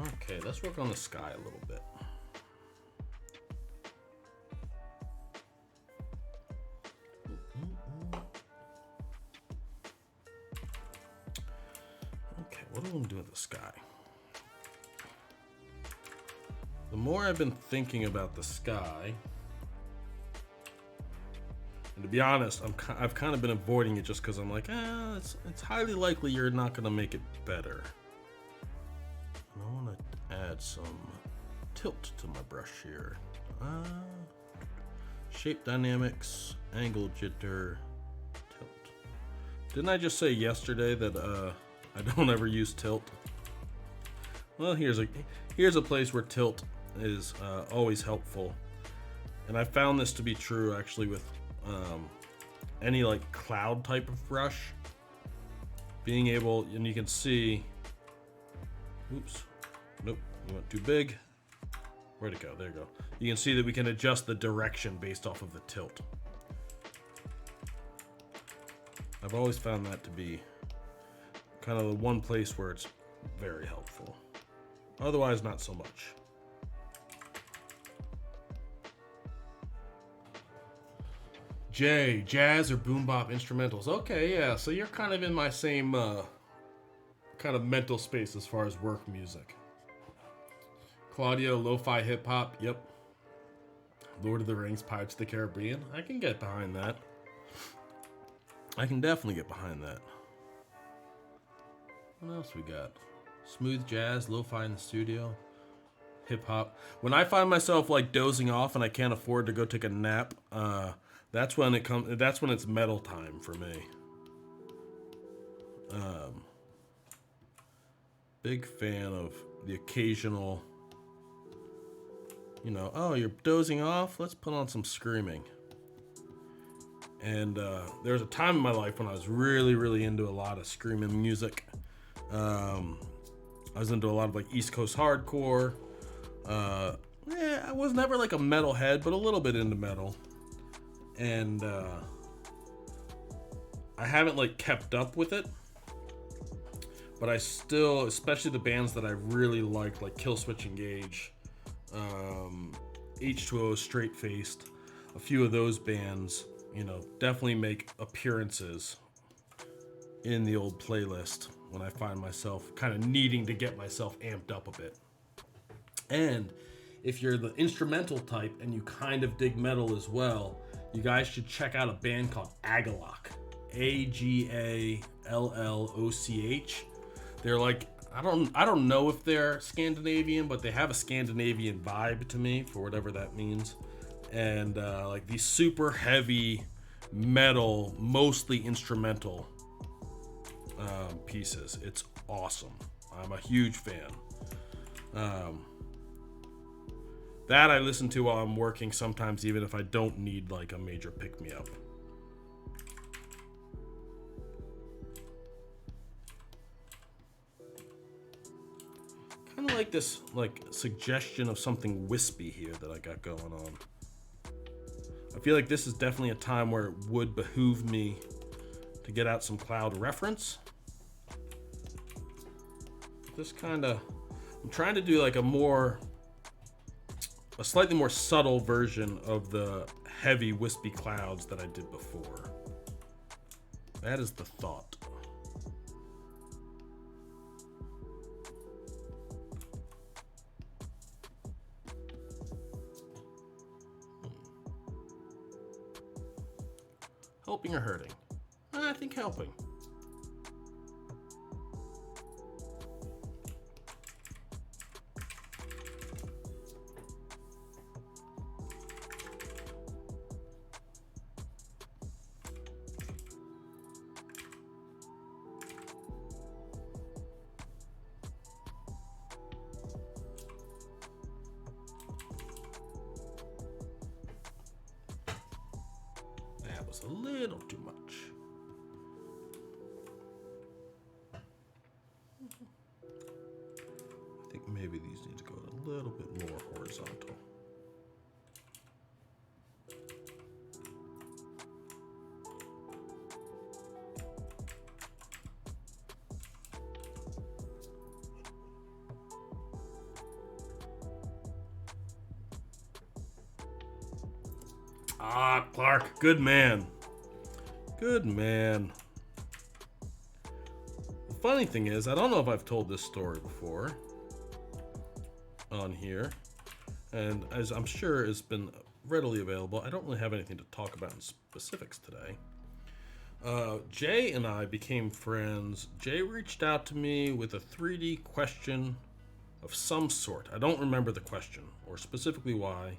Okay, let's work on the sky a little bit. What do I do with the sky? The more I've been thinking about the sky, and to be honest, I've kind of been avoiding it just because I'm like, it's highly likely you're not going to make it better. And I want to add some tilt to my brush here. Shape dynamics, angle jitter, tilt. Didn't I just say yesterday that I don't ever use tilt? Well, here's a place where tilt is always helpful, and I found this to be true actually with any like cloud type of brush. Being able, and you can see, oops, nope, you went too big. Where'd it go? There you go. You can see that we can adjust the direction based off of the tilt. I've always found that to be kind of the one place where it's very helpful. Otherwise, not so much. Jay, jazz or boom bop instrumentals? Okay, yeah, so you're kind of in my same kind of mental space as far as work music. Claudio, lo-fi hip hop, yep. Lord of the Rings, Pirates of the Caribbean. I can get behind that. I can definitely get behind that. What else we got? Smooth jazz, lo-fi in the studio, hip hop. When I find myself like dozing off and I can't afford to go take a nap, that's when it's metal time for me. Big fan of the occasional, oh, you're dozing off? Let's put on some screaming. And there was a time in my life when I was really, really into a lot of screaming music. I was into a lot of like East Coast hardcore. I was never like a metalhead, but a little bit into metal. And I haven't like kept up with it. But I still, especially the bands that I really liked, like Killswitch Engage, H2O, Straight Faced, a few of those bands, definitely make appearances in the old playlist when I find myself kind of needing to get myself amped up a bit. And if you're the instrumental type and you kind of dig metal as well, you guys should check out a band called Agaloch. Agaloch. They're like, I don't know if they're Scandinavian, but they have a Scandinavian vibe to me, for whatever that means. And like these super heavy metal, mostly instrumental pieces. It's awesome. I'm a huge fan. That I listen to while I'm working sometimes, even if I don't need like a major pick-me-up. Kind of like this like suggestion of something wispy here that I got going on. I feel like this is definitely a time where it would behoove me to get out some cloud reference. This kind of, I'm trying to do like a slightly more subtle version of the heavy wispy clouds that I did before. That is the thought. Helping or hurting? I think helping. That was a little too much. I think maybe these need to go a little bit more horizontal. Ah, Clark, good man. Good man. The funny thing is, I don't know if I've told this story before on here, and as I'm sure it's been readily available, I don't really have anything to talk about in specifics today. Jay and I became friends. Jay reached out to me with a 3D question of some sort. I don't remember the question, or specifically why,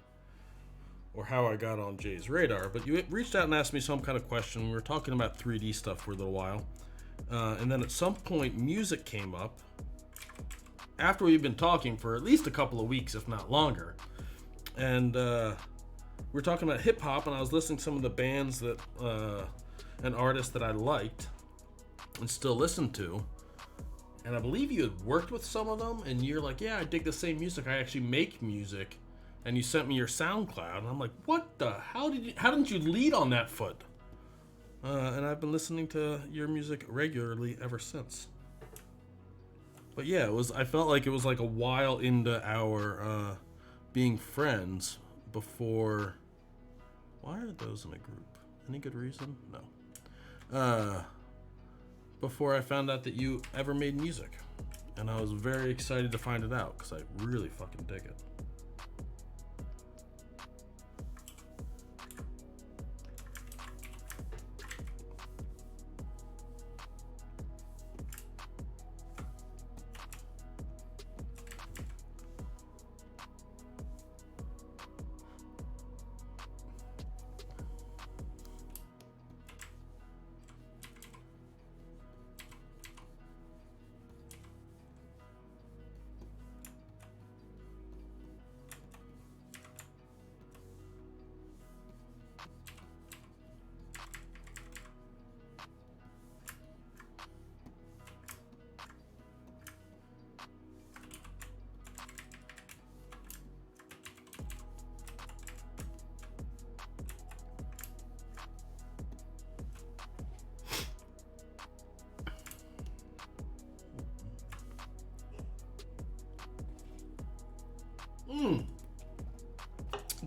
or how I got on Jay's radar, but you reached out and asked me some kind of question. We were talking about 3D stuff for a little while, and then at some point music came up after we've been talking for at least a couple of weeks, if not longer, and we were talking about hip-hop, and I was listening to some of the bands that and artists that I liked and still listen to, and I believe you had worked with some of them, and you're like, yeah, I dig the same music, I actually make music. And you sent me your SoundCloud, and I'm like, what the? How didn't you lead on that foot? And I've been listening to your music regularly ever since. But yeah, I felt like it was like a while into our being friends before. Why are those in a group? Any good reason? No. Before I found out that you ever made music, and I was very excited to find it out because I really fucking dig it.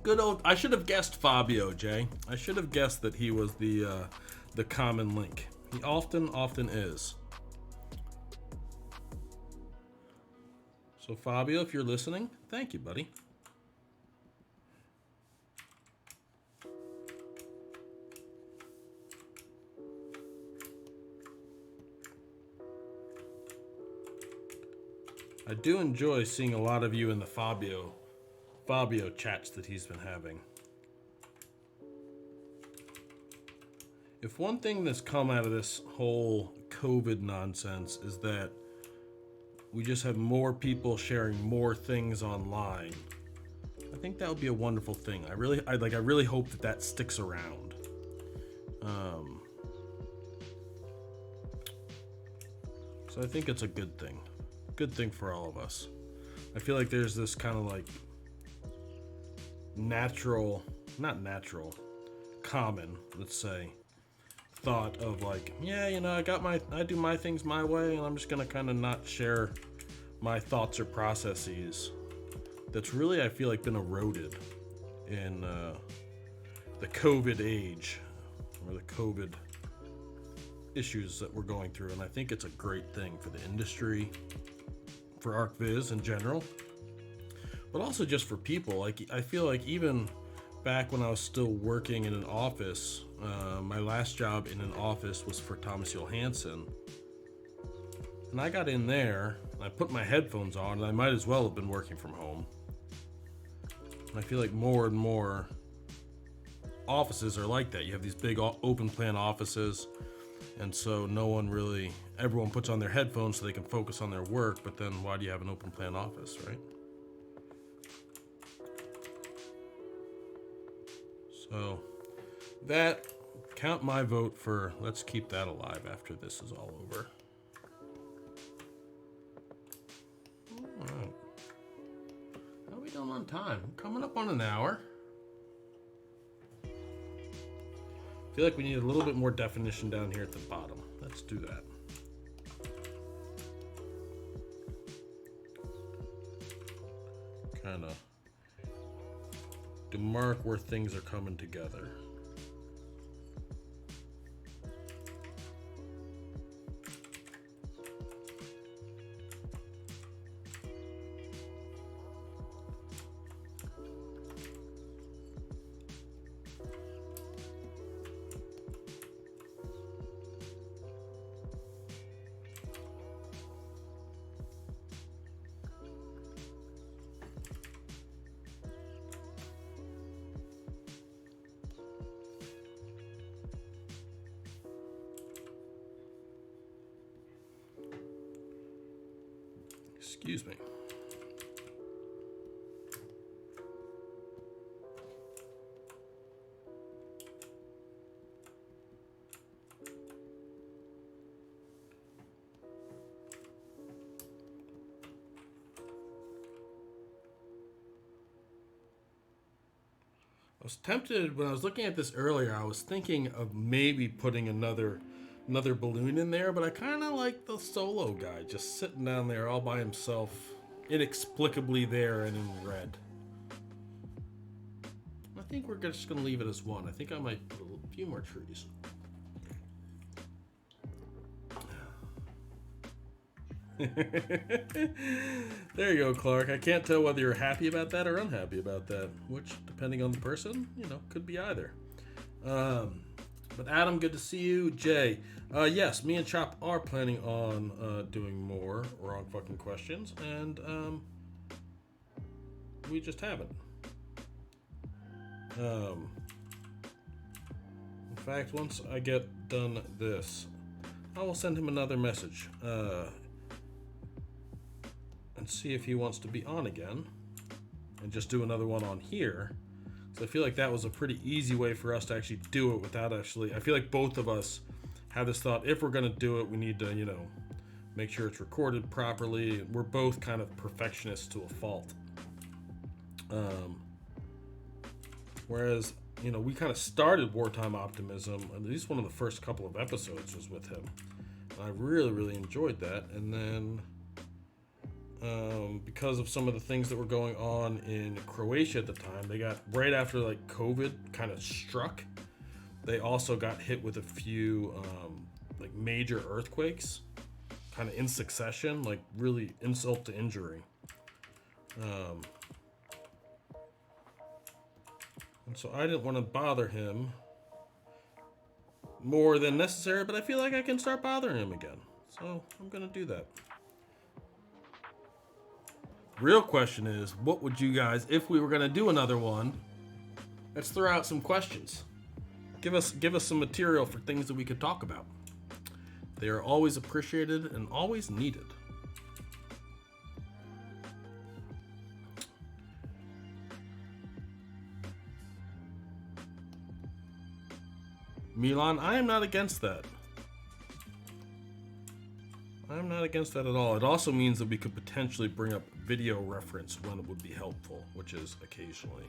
Good old. I should have guessed Fabio, Jay. I should have guessed that he was the common link. He often is. So Fabio, if you're listening, thank you, buddy. I do enjoy seeing a lot of you in the Fabio chats that he's been having. If one thing that's come out of this whole COVID nonsense is that we just have more people sharing more things online, I think that would be a wonderful thing. I really hope that sticks around. So I think it's a good thing for all of us. I feel like there's this kind of like common, let's say, thought of like, yeah, I do my things my way, and I'm just gonna kind of not share my thoughts or processes. That's really, I feel like, been eroded in the COVID age, or the COVID issues that we're going through, and I think it's a great thing for the industry, for ArcViz in general, but also just for people. Like, I feel like even back when I was still working in an office, my last job in an office was for Thomas Johansson, and I got in there and I put my headphones on, and I might as well have been working from home. And I feel like more and more offices are like that. You have these big open plan offices, and so everyone puts on their headphones so they can focus on their work, but then why do you have an open plan office, right? So count my vote for let's keep that alive after this is all over. All right. How are we doing on time? Coming up on an hour. I feel like we need a little bit more definition down here at the bottom. Let's do that. Kind of to mark where things are coming together. Excuse me. I was tempted when I was looking at this earlier. I was thinking of maybe putting another balloon in there, but I kind of like the solo guy just sitting down there all by himself, inexplicably there and in red. I think we're just gonna leave it as one. I think I might put a few more trees. There you go, Clark. I can't tell whether you're happy about that or unhappy about that, which, depending on the person, could be either. But Adam, good to see you. Jay, yes, me and Chop are planning on doing more wrong fucking questions, and we just haven't. In fact, once I get done this, I will send him another message and see if he wants to be on again and just do another one on here. So I feel like that was a pretty easy way for us to actually do it without actually... I feel like both of us have this thought, if we're going to do it, we need to, make sure it's recorded properly. We're both kind of perfectionists to a fault. Whereas, we kind of started Wartime Optimism, at least one of the first couple of episodes was with him. And I really, really enjoyed that. And then... because of some of the things that were going on in Croatia at the time, they got, right after like COVID kind of struck, they also got hit with a few like major earthquakes kind of in succession, like really insult to injury. And so I didn't want to bother him more than necessary, but I feel like I can start bothering him again, so I'm gonna do that. Real question is, what would you guys, if we were going to do another one, let's throw out some questions. Give us some material for things that we could talk about. They are always appreciated and always needed. Milan, I am not against that. I'm not against that at all. It also means that we could potentially bring up video reference when it would be helpful, which is occasionally.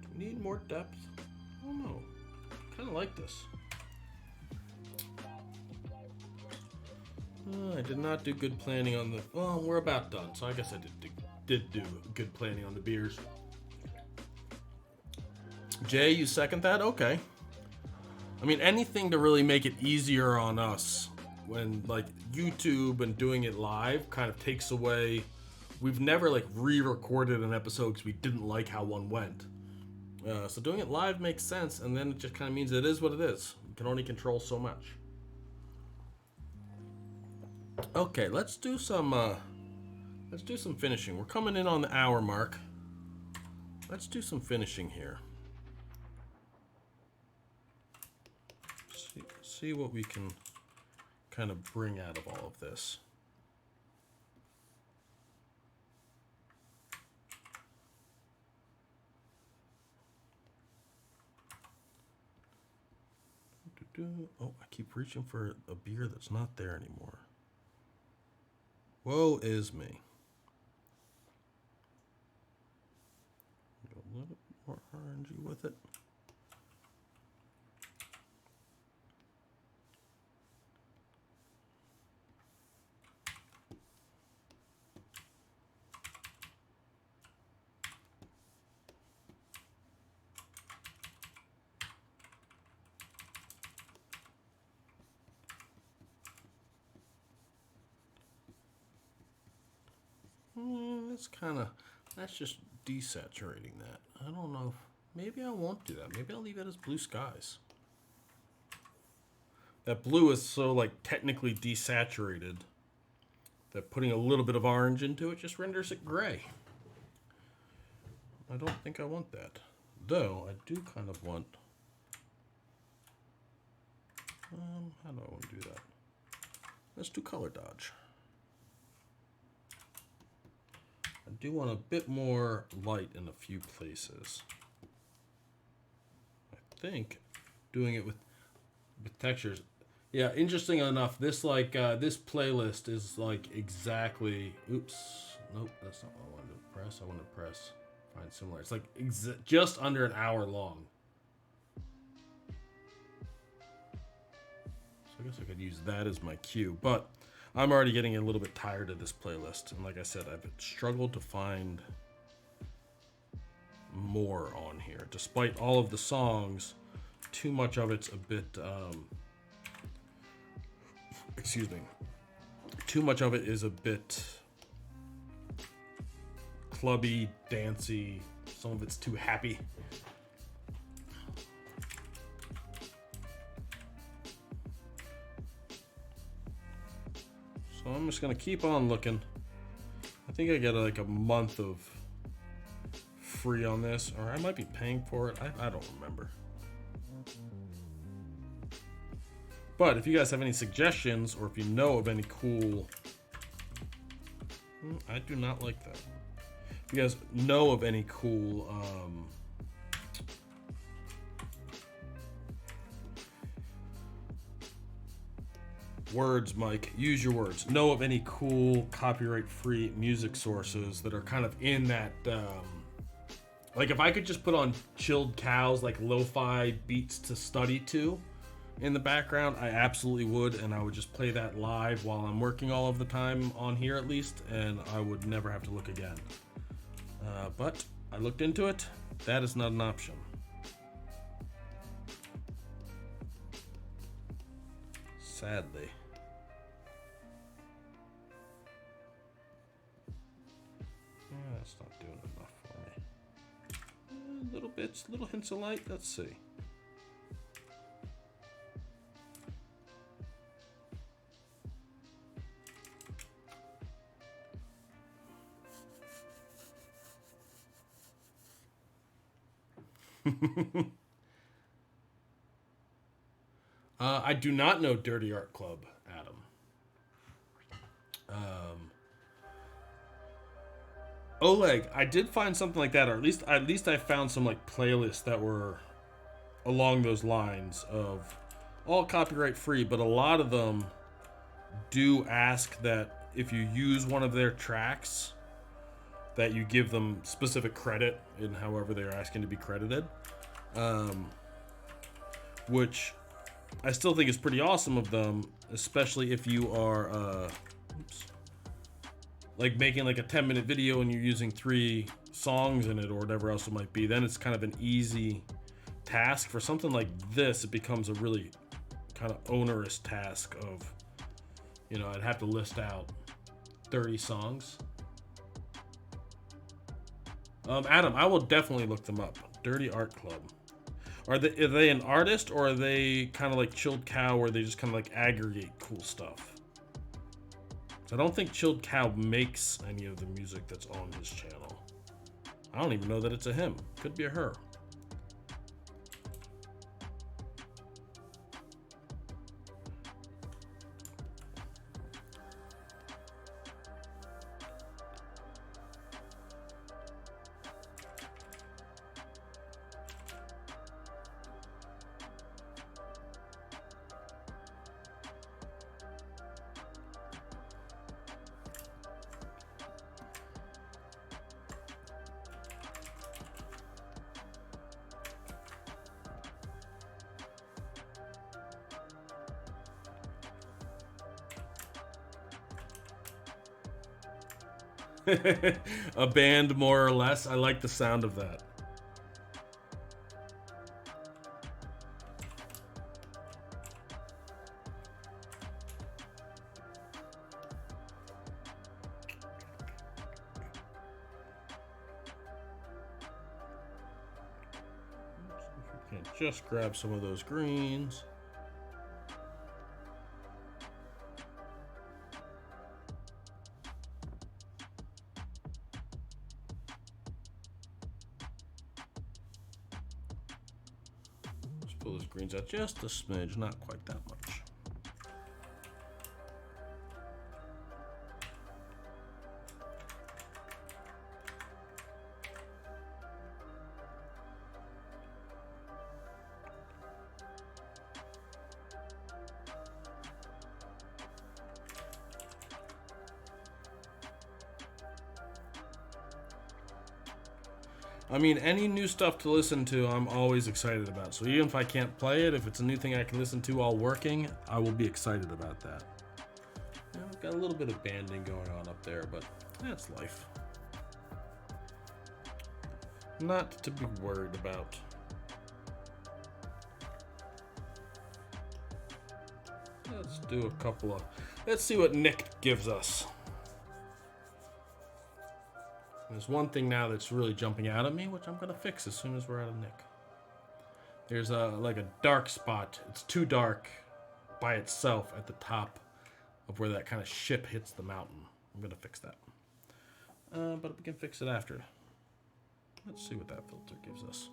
Do we need more depth? I don't know. Kind of like this. I did not do good planning on the... Well, we're about done, so I guess I did do good planning on the beers. Jay, you second that? Okay. I mean, anything to really make it easier on us when, like, YouTube and doing it live kind of takes away... We've never, like, re-recorded an episode because we didn't like how one went. So doing it live makes sense, and then it just kind of means it is what it is. You can only control so much. Okay, let's do some finishing. We're coming in on the hour mark. Let's do some finishing here. See what we can kind of bring out of all of this. Oh, I keep reaching for a beer that's not there anymore. Woe is me. Go a little more orangey with it. That's just desaturating that. I don't know. Maybe I won't do that. Maybe I'll leave it as blue skies. That blue is so, like, technically desaturated that putting a little bit of orange into it just renders it gray. I don't think I want that. Though, I do kind of want... how do I want to do that? Let's do color dodge. I do want a bit more light in a few places. I think doing it with textures. Yeah, interesting enough, this this playlist is like exactly. Oops, nope, that's not what I wanted to press. I want to press find similar. It's like just under an hour long. So I guess I could use that as my cue, but I'm already getting a little bit tired of this playlist. And like I said, I've struggled to find more on here. Despite all of the songs, too much of it's a bit, excuse me. Too much of it is a bit clubby, dancey. Some of it's too happy. So I'm just gonna keep on looking. I think I get like a month of free on this, or I might be paying for it. I don't remember. But if you guys have any suggestions, or if you know of any cool... I do not like that. If you guys know of any cool... words, Mike. Use your words. Know of any cool copyright-free music sources that are kind of in that... like if I could just put on chilled cows, like lo-fi beats to study to in the background, I absolutely would, and I would just play that live while I'm working all of the time on here at least, and I would never have to look again. But I looked into it. That is not an option. Sadly. That's not doing enough for me. Little bits, little hints of light. Let's see. I do not know Dirty Art Club, Adam. Oleg, I did find something like that, or at least I found some like playlists that were along those lines of all copyright free, but a lot of them do ask that if you use one of their tracks, that you give them specific credit in however they're asking to be credited, which I still think is pretty awesome of them, especially if you are like making like a 10-minute video and you're using 3 songs in it or whatever else it might be. Then it's kind of an easy task. For something like this, it becomes a really kind of onerous task of, you know, I'd have to list out 30 songs. Adam, I will definitely look them up. Dirty Art Club. Are they an artist, or are they kind of like Chilled Cow, where they just kind of like aggregate cool stuff? I don't think Chilled Cow makes any of the music that's on his channel. I don't even know that it's a him. Could be a her. A band, more or less. I like the sound of that. Just grab some of those greens. Let's pull those greens out just a smidge, not quite that much. I mean, any new stuff to listen to, I'm always excited about. So even if I can't play it, if it's a new thing I can listen to while working, I will be excited about that. Yeah, I've got a little bit of banding going on up there, but that's life. Not to be worried about. Let's do a couple of... Let's see what Nick gives us. There's one thing now that's really jumping out at me, which I'm going to fix as soon as we're out of Nick. There's like a dark spot. It's too dark by itself at the top of where that kind of ship hits the mountain. I'm going to fix that. But we can fix it after. Let's see what that filter gives us.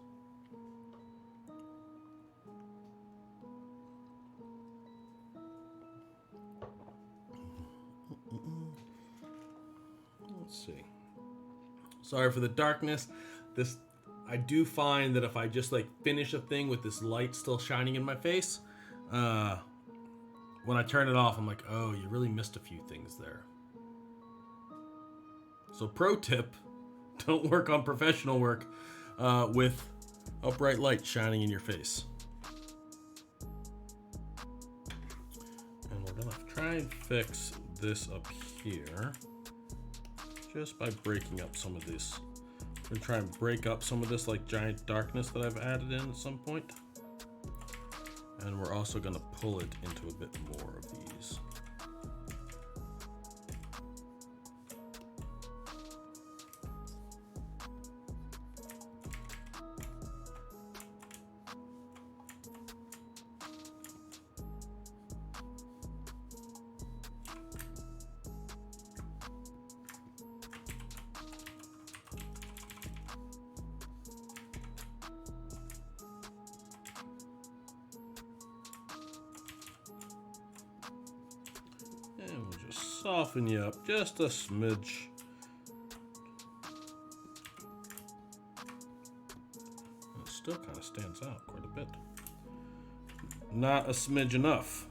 Let's see. Sorry for the darkness. This, I do find that if I just like finish a thing with this light still shining in my face, when I turn it off, I'm like, oh, you really missed a few things there. So pro tip, don't work on professional work with upright light shining in your face. And we're gonna try and fix this up here just by breaking up some of this. We're gonna try and break up some of this like giant darkness that I've added in at some point. And we're also gonna pull it into a bit more of these. And we'll just soften you up just a smidge. still kind of stands out quite a bit. Not a smidge enough.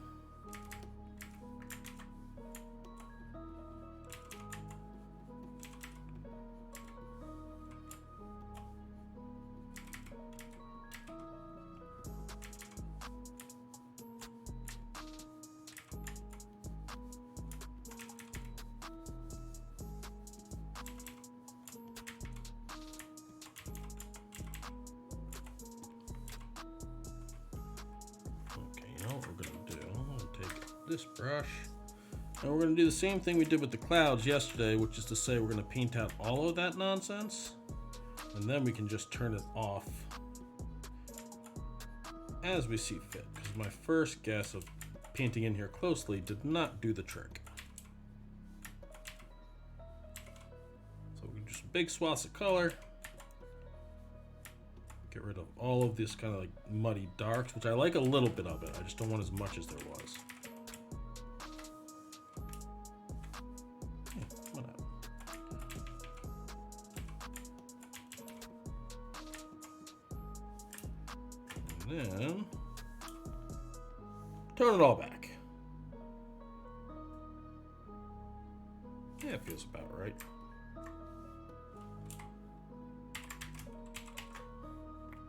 This brush, and we're going to do the same thing we did with the clouds yesterday, which is to say we're going to paint out all of that nonsense, and then we can just turn it off as we see fit, because my first guess of painting in here closely did not do the trick. So we can just big swaths of color, get rid of all of this kind of like muddy darks, which I like a little bit of it, I just don't want as much as there was. Then turn it all back. Yeah, it feels about right.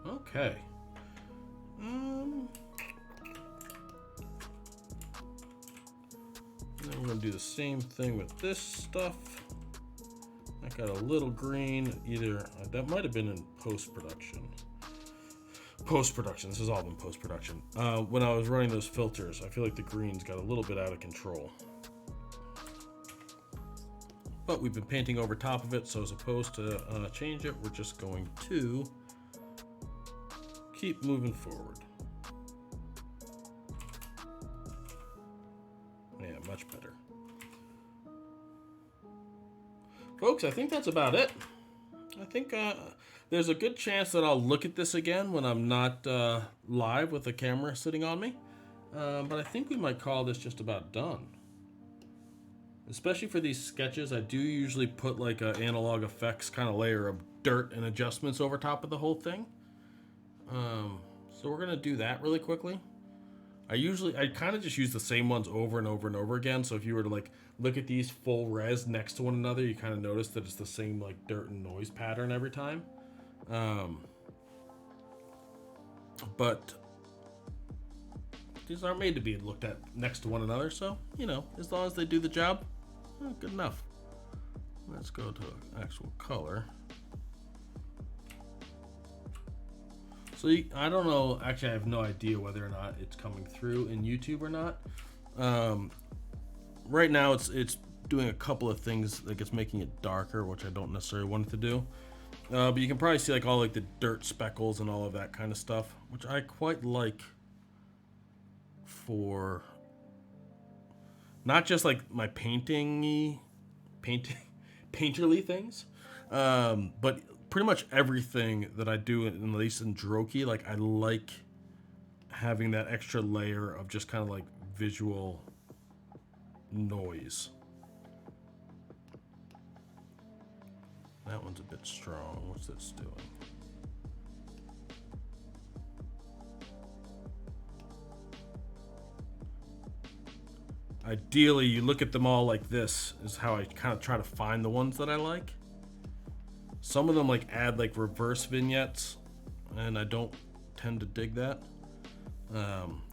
Okay. Then we're gonna do the same thing with this stuff. I got a little green, either that might have been in post-production. This has all been post-production. When I was running those filters, I feel like the greens got a little bit out of control. But we've been painting over top of it, so as opposed to change it, we're just going to keep moving forward. Yeah, much better. Folks, I think that's about it. I think there's a good chance that I'll look at this again when I'm not live with the camera sitting on me. But I think we might call this just about done. Especially for these sketches, I do usually put like an analog effects kind of layer of dirt and adjustments over top of the whole thing. So we're gonna do that really quickly. I kind of just use the same ones over and over and over again. So if you were to like look at these full res next to one another, you kind of notice that it's the same like dirt and noise pattern every time. But these aren't made to be looked at next to one another, so you know, as long as they do the job, good enough. Let's go to actual color. So I don't know, actually I have no idea whether or not it's coming through in YouTube or not. Right now it's doing a couple of things, like it's making it darker, which I don't necessarily want it to do. But you can probably see like all like the dirt speckles and all of that kind of stuff, which I quite like for not just like my painterly things, but pretty much everything that I do, at least in Droki, like I like having that extra layer of just kind of like visual noise. That one's a bit strong. What's this doing? Ideally, you look at them all like this, is how I kind of try to find the ones that I like. Some of them like add like reverse vignettes, and I don't tend to dig that.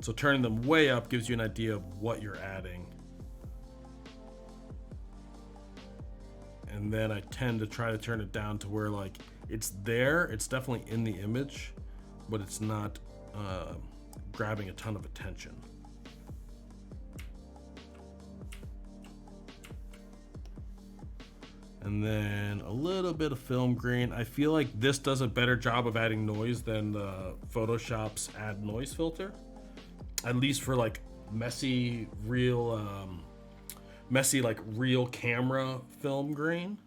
So turning them way up gives you an idea of what you're adding. And then I tend to try to turn it down to where like it's there, it's definitely in the image, but it's not grabbing a ton of attention. And then a little bit of film grain. I feel like this does a better job of adding noise than the Photoshop's add noise filter, at least for like messy like real camera film grain.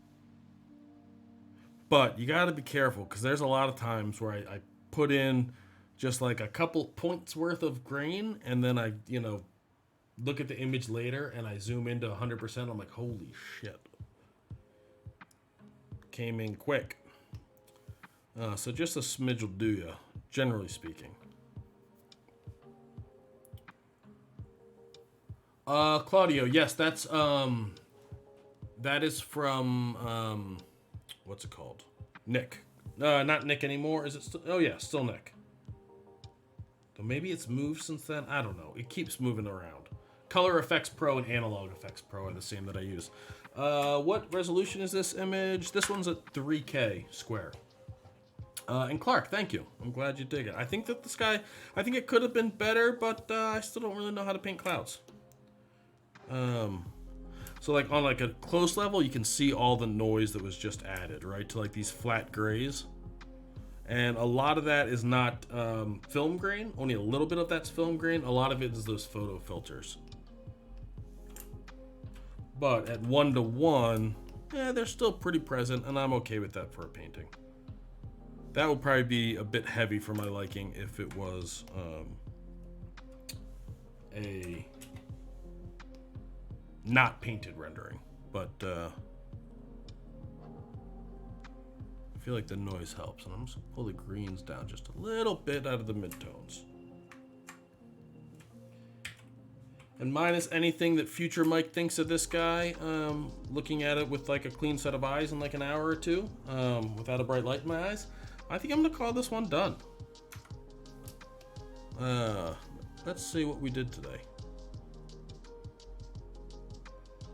But you got to be careful, because there's a lot of times where I put in just like a couple points worth of grain, and then I look at the image later and I zoom into 100%. I'm like, holy shit, came in quick. So just a smidge will do ya. generally speaking. Claudio, yes, that is from what's it called? Nick. Not Nick anymore. Is it still? Oh yeah, still Nick. So maybe it's moved since then. I don't know. It keeps moving around. Color Effects Pro and Analog Effects Pro are the same that I use. What resolution is this image? This one's at 3K square. And Clark, thank you. I'm glad you dig it. I think that I think it could have been better, but I still don't really know how to paint clouds. So like on like a close level, you can see all the noise that was just added, right? To like these flat grays. And a lot of that is not film grain. Only a little bit of that's film grain. A lot of it is those photo filters. But at 1:1, they're still pretty present, and I'm okay with that for a painting. That would probably be a bit heavy for my liking if it was a not painted rendering. But I feel like the noise helps, and I'm just gonna pull the greens down just a little bit out of the midtones. And minus anything that future Mike thinks of this guy, looking at it with like a clean set of eyes in like an hour or two, without a bright light in my eyes, I think I'm gonna call this one done. Let's see what we did today.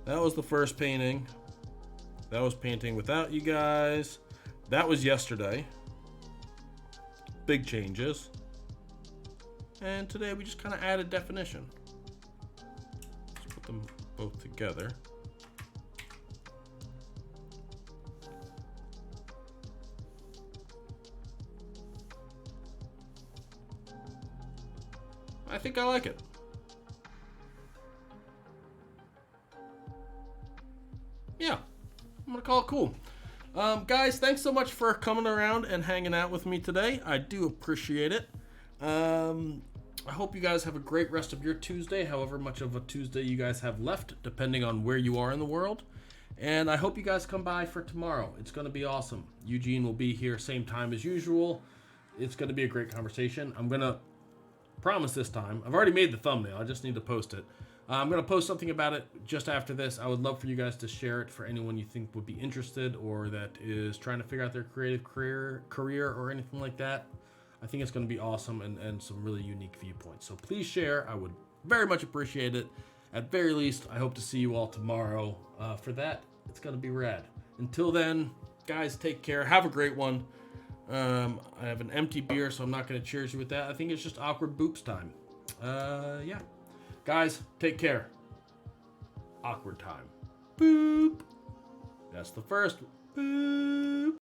That was the first painting. That was painting without you guys. That was yesterday. Big changes. And today we just kind of added definition. Let's put them both together. I think I like it. Yeah, I'm gonna call it cool. Guys, thanks so much for coming around and hanging out with me today. I do appreciate it. I hope you guys have a great rest of your Tuesday, however much of a Tuesday you guys have left, depending on where you are in the world. And I hope you guys come by for tomorrow. It's going to be awesome. Eugene will be here same time as usual. It's going to be a great conversation. I'm going to promise this time. I've already made the thumbnail. I just need to post it. I'm going to post something about it just after this. I would love for you guys to share it for anyone you think would be interested or that is trying to figure out their creative career or anything like that. I think it's going to be awesome and some really unique viewpoints. So please share. I would very much appreciate it. At very least, I hope to see you all tomorrow. For that, it's going to be rad. Until then, guys, take care. Have a great one. I have an empty beer, so I'm not going to cheers you with that. I think it's just awkward boops time. Yeah. Guys, take care. Awkward time. Boop. That's the first. Boop.